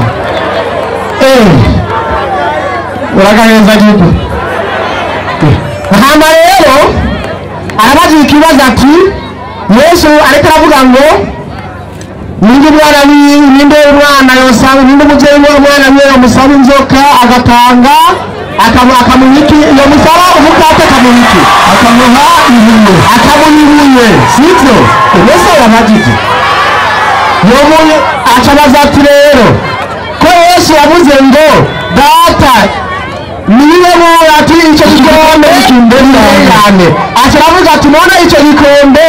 Uragaheza gihugu hama rero arabagira ikibazo ati Yesu ariko aravuga ngo ninde umwana yosanga, ninde umubyeyi w'umwana we yamusaba inzoka agatanga akamuha iki, yamusaba umukate akamuha ibuye sibyo? Yesu arabagira yomuye acabaza ati rero ko Yesu yavuze ngo data niwe ati icyo gikombe cy'indengane, aravuga ati none icyo gikombe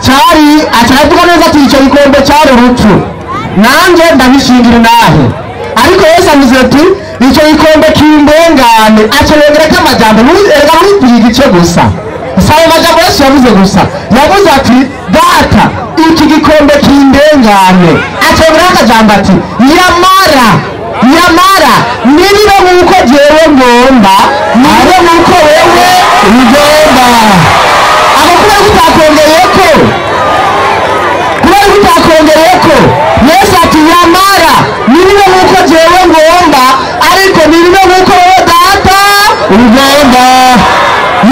cyari, aravuga neza ati icyo gikombe cyari urupfu, nanjye ndabishingira nahe. Ariko Yesu avuze ati icyo gikombe cy'indengane, acerengera ko amajambo erega muri igice gusa, sayo majambo Yesu yavuze gusa, yavuze ati data iki gikombe cy'indengane kimurengane. Acongeraho akajambo ati nyamara nibibe nk'uko jewe ngomba nibibe nk'uko wewe ugomba. Aho kubera utakongereyeko Yesu ati nyamara nibibe nk'uko jewe ngomba ariko nibibe nk'uko wewe data ugomba.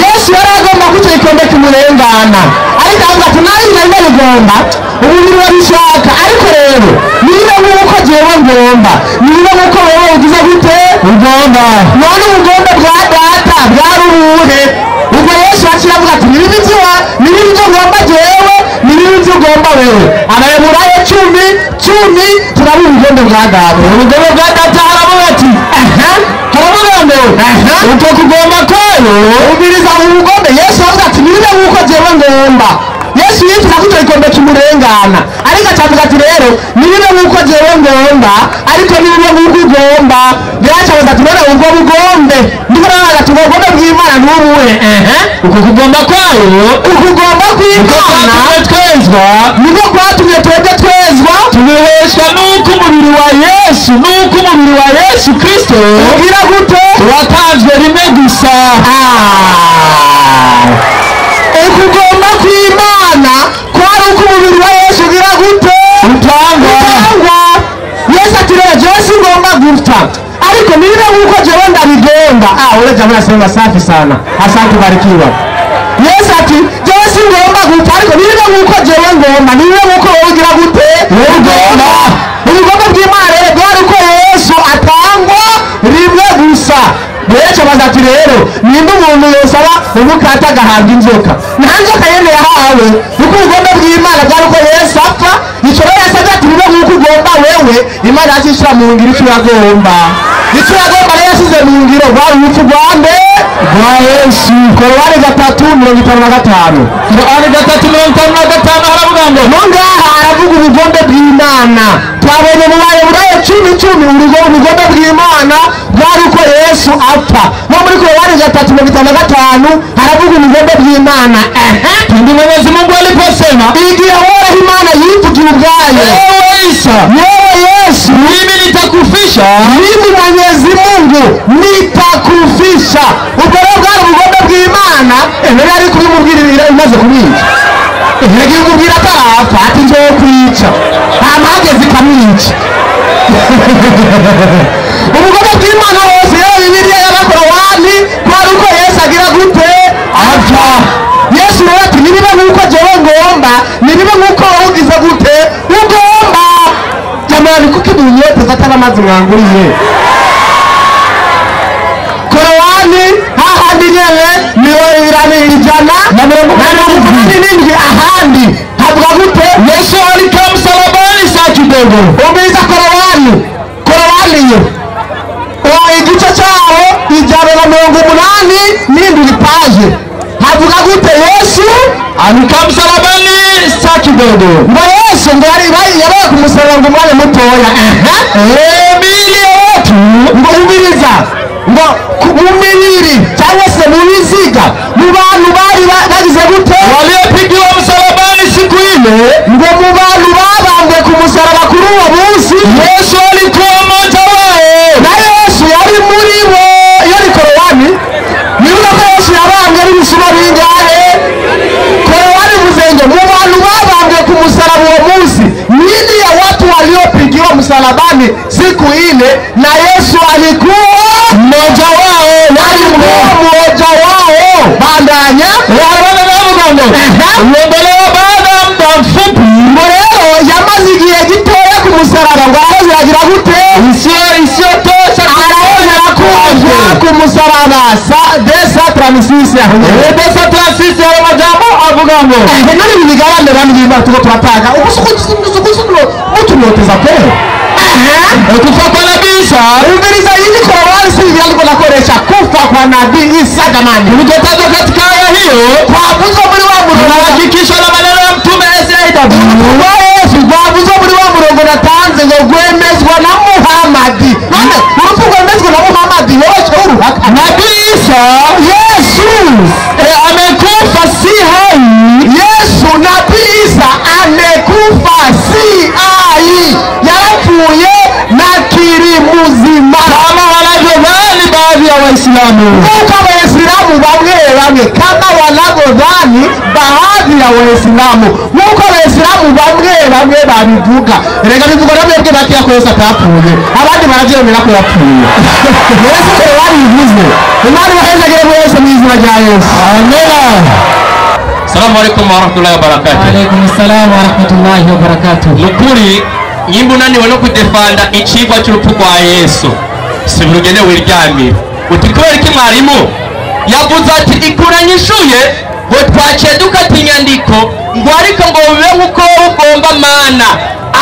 Yesu yari agomba ko icyo gikombe kimurengana, ariko avuga ati nawe nari nabigomba umubiri wabishaka, ariko rero nibibe nk'uko jewe ngomba nibibe nk'uko wewe ugize gute ugomba. None ubugombe bwa data bwari ubuhe? ubwo Yesu yaciye avuga ati nibibe ibyo ngomba jewe nibibe ibyo ugomba wewe. Abaheburayo 10 turabona ubugombe bwa data. Ubugombe bwa data haravuga ati uko kugomba kwayo ubiriza ubugombe. Yesu avuga ati nibibe nk'uko jewe ngomba. Yesu yifuza ko icyo gikombe kimurengana, ariko acavuga ati rero nibibe nk'uko jewe ngomba ariko nibibe nk'uko ugomba. Biracabuza ati none ubwo bugombe ndiko navuga ati ubugombe bw'Imana n'ubuhe? Uko kugomba kwayo, ukugomba kw'Imana twezwa niko kwatumye twebwe twezwa, tubiheshwa n'uko umubiri wa Yesu Kristo ugira gute watanzwe rimwe gusa. Ukugomba kw'Imana kwari uko umubiri wa Yesu ugira gute utangwa. Yesu ati rero jewe singomba gupfa ariko nibibe nk'uko jewe ndabigomba. Ule jamaa anasema safi sana, asante barikiwa. Yesu ati jewe singomba gupfa ariko nibibe nk'uko jewe ngomba nibibe nk'uko wowe ugira gute ugomba. Ubugombe bw'Imana rero bwari uko Yesu atangwa rimwe gusa. Yesu abaza ati rero nimba umuntu yosaba umukata agahabwa inzoka, nta nzoka yene yahawe. Kuko ubugombe bw'Imana bwari uko Yesu apfa. Icyo rero yasabye ati nibe nk'uko ugomba wewe, Imana yazishyira mu ngiro icyo yagomba. Icyo yagomba rero yasize mu ngiro bwari urupfu rwa nde rwa Yesu. Korowani 3:55 haravuga ngo nongaha haravuga ubugombe bw'Imana. Twabonye mu Baheburayo 10 ubugombe bw'Imana bwari uko Yesu apfa. No muri Korowani 3:55 haravuga ubugombe bw'Imana. Ndi Mwenyezi Mungu aliposema igihe wao Imana yivugira ubwayo, wewe Yesu mimi nitakufisha, mimi Mwenyezi Mungu nitakufisha. Ubwo rero bwari ubugombe bw'Imana. Yari kubimubwira imaze kubica, yagiye kubwira atapfa ati ngiye kwica, amagezi kamwica. Ubugombe bw'Imana hose rero Bibiliya y'Abakorowani kwari uko Yesu agira gute apfa. Yesu rero ati nibibe nk'uko jewe ngomba nibibe nk'uko wowe ugize gute ugomba. Jamani, kuko ibintu yote zatara amazi mwanguriye Korowani hahandi nyene 187 ahandi havuga gute Yesu alika msalabani saa kidogo. Ubiza Korowani yo igice cyaho 187 paje havuga gute Yesu alika msalabani saa kidogo. Ngo Yesu ngo yabaye ku musaraba ngo umwana mutoya. Mili yetu ngo ubiriza ngo kumiliri cyangwa se mu biziga mu bantu bari bagize gute waliopigiwa msalabani siku ile, ngo mu bantu babambwe ku musaraba kuri uwo munsi Yesu alikuwa mmoja wao, na Yesu yari muri bo. Iyo ni Korowani niba ko Yesu yabambwe n'ibisuma bingahe? Korowani muzenge mu bantu babambwe ku musaraba uwo munsi nini ya watu waliopigiwa msalabani siku ile, na Yesu alikuwa mmoja wao, yali mmoja wao. Bandanya uondolewa baada ya muda mfupi. Leo yamaze igihe gitoya ku musaraba ngo aho yagira gute isiyo tosha arakuja ku musaraba desa transisi aho amajambo avuga ngo nari bigabane bandi bimba tuko turataka ubusukusukusukusukulo mutunoteza pe kufa kwa nabii Isa. Ubiriza hili Korowani si yangu nakoresha kufa kwa nabii Isa jamani. Ulijotajwa katika aya hiyo kwavuzo muri wa murongo hakikisho na maneno ya mtume Esaida. Yesu kwavuzo muri wa murongo natanze ngo gwemezwa na Muhammadi. None urupfu gwemezwa na Muhammadi wote uruhaka. Nabii Isa Yesu amekufa si hai. Yesu nabii Isa amekufa si yapfuye na kiri muzima, kama wanavyodhani baadhi ya Waislamu. Huko Waislamu bamwe kama wanavyodhani baadhi ya Waislamu, huko Waislamu bamwe babivuga. Reka bivuga nabyo bwe bati yakoze atapfuye, abandi baravyemera ko yapfuye. Yesu ko yabivuze. Imana bahezagire bose mu izina rya Yesu. Amen. Assalamu alaikum warahmatullahi wabarakatuh. Wa alaikum assalam warahmatullahi wabarakatuh. Nukuri nyimbo unaniwe no kudefanda icigwa cy'urupfu rwa Yesu si urugende wiryamira uti kubera iki mwarimu yavuze ati ikuranyishuye ngo twaciye dukata inyandiko ngo ariko ngo bibe nk'uko ugomba mana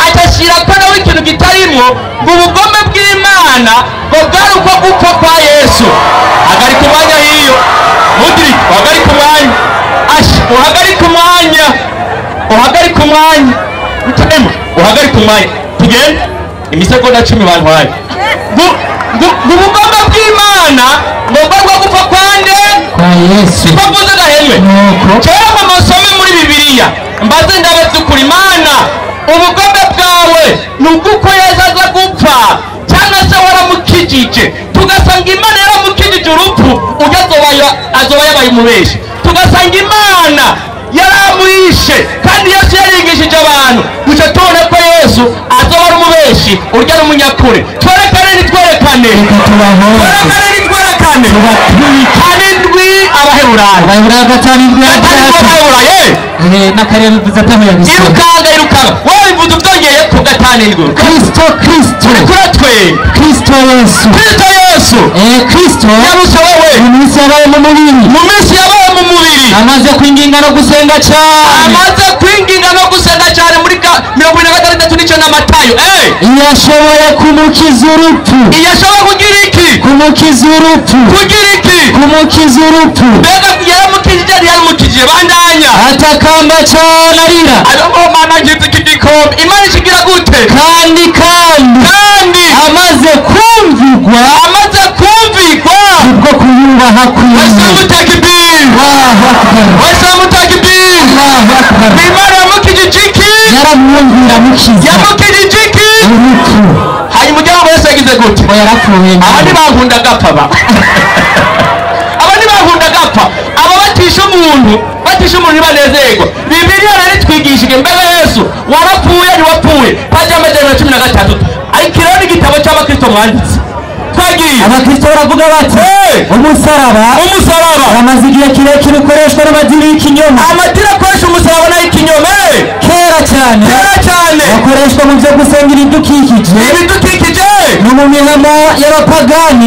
atashyira ko nawe ikintu gitarimwo ngo ubugome bw'Imana ngo bwari uko gupfa kwa Yesu. Hagarika umwanya hiyo mudiri, uhagarika umwanya uhagarika umwanya uhagarika umwanya utema uhagarika umwanya tugende imisegonda 10 bantwaye ubugome bw'Imana ngo bwo gupfa kwande kwa Yesu bavuze gahemwe cyera mu masomo muri Bibiliya mbaze ndabaza ukuri Imana ubugome bwawe nuko yazaza gupfa cyangwa se waramukijije tugasanga Imana yaramukijije urupfu azoba yabaye umubeshi, tugasanga Imana yaramwishe kandi Yesu yarigishije abantu guca tubona ko Yesu azoba ari umubeshi urya n'umunyakure. Twerekane nitwerekane karindwi Abaheburayo gatanu n'akarindwi gatanu irukanga wowe bivuze ubyongeye ku gatanu Kristo kuratwe Kristo Yesu Kristo yarusha wowe mu minsi yabaye mu mubiri amaze kwinginga no gusenga cyane muri 26 n'icyo na Matayo yashoboye kumukiza urupfu mbega yaramukijije bandanya atakamba cyane arira Mana ngize iki gikombe Imana ishigira gute kandi amaze kumvigwa ubwo kuyubaha Imana yamukijije iki yaramwumvira mukiza urupfu hanyuma umuryango wese yagize gute yarapfuye abandi bankunda gapfa aba batisha umuntu banezerwa. Bibiliya rero twigishije mbega Yesu warapfuye ntiwapfuye paji y'amajana 13 ariko rero n'igitabo cy'Abakristo mwanditse twagiye Abakristo baravuga bati umusaraba amaze igihe kirekire ukoreshwa n'amadini y'ikinyoma. Amadini akoresha umusaraba n'ay'ikinyoma kera cyane akoreshwa mu byo gusengera ibidukikije no mu mihamo y'abapagani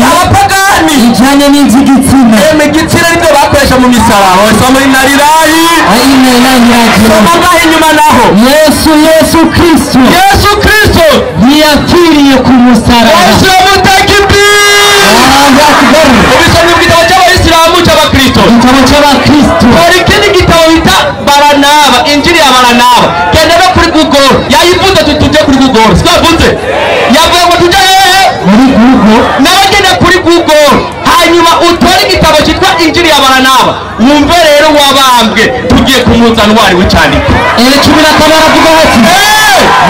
ijyanye n'iby'igitsina. Igitsina nibyo bakoresha mu misaraba somo inarirayi somo inyuma naho Yesu Kristo ntiyapfiriye ku musaraba. Ubisomye mu gitabo cy'Abayisilamu cy'Abakristo hari ikindi gitabo bita Baranaba, Injili ya Baranaba. Genda no kuri Google yayivuze tujye kuri Google sikavuze yavuye ngo tujye muri Google nabagenda kuri Google hanyuma utore igitabo cyitwa Injili ya Baranaba wumve rero wabambwe tugiye kumuzana wari w'icyandiko 10 baravuga bati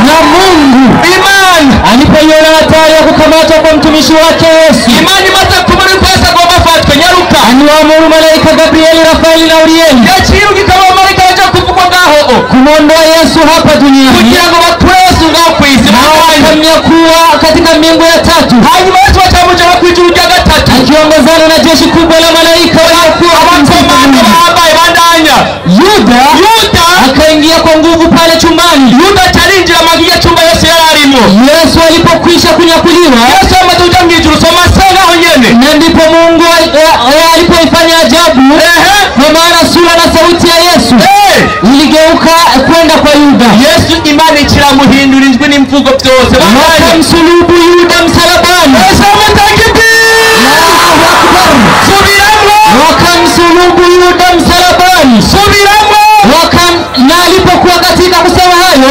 na Mungu Imani alipoiona hatari ya kukamatwa kwa mtumishi wake Yesu, Imani maze kubona ko Yesu agomba kufatwa nyaruka aliwaamuru malaika Gabrieli, Rafaeli na Urieli yaciye ugitabo malaika baje kuvugwa ngaho kumwondoa Yesu hapa duniani kugira ngo bakure Yesu ngaho ku isi akamnyakuwa katika mbingu ya tatu. Hanyuma Yesu akamujana ku ijuru rya gatatu akiongozana na jeshi kubwa la malaika waliokuwa abakomando bahambaye bandanya. Yuda akaingia kwa nguvu pale chumbani. Yuda chalinjira magiya chumba Yesu yararimo. Yesu alipokwisha kunyakuliwa, Yesu amatuja mwijuru soma sana honyene, na ndipo Mungu alipoifanya ajabu, kwa maana sura na sauti ya Yesu iligeuka kwenda kwa Yuda. Yesu Imana ikiramuhindura injwi n'imvugo byose wakamsulubu Yuda msalabani. Wakamsulubu Yuda msalabani. Na alipokuwa katika kusema hayo,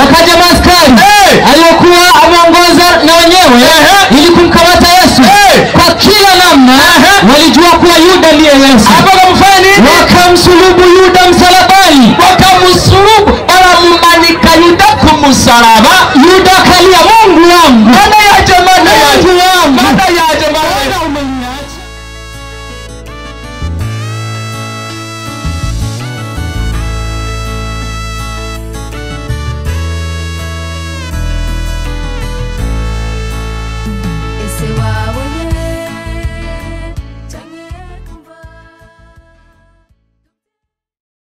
wakaja maaskari aliokuwa ameongoza na wenyewe ili kumkamata Yesu. Kwa kila namna walijua kuwa Yuda ndiye Yesu.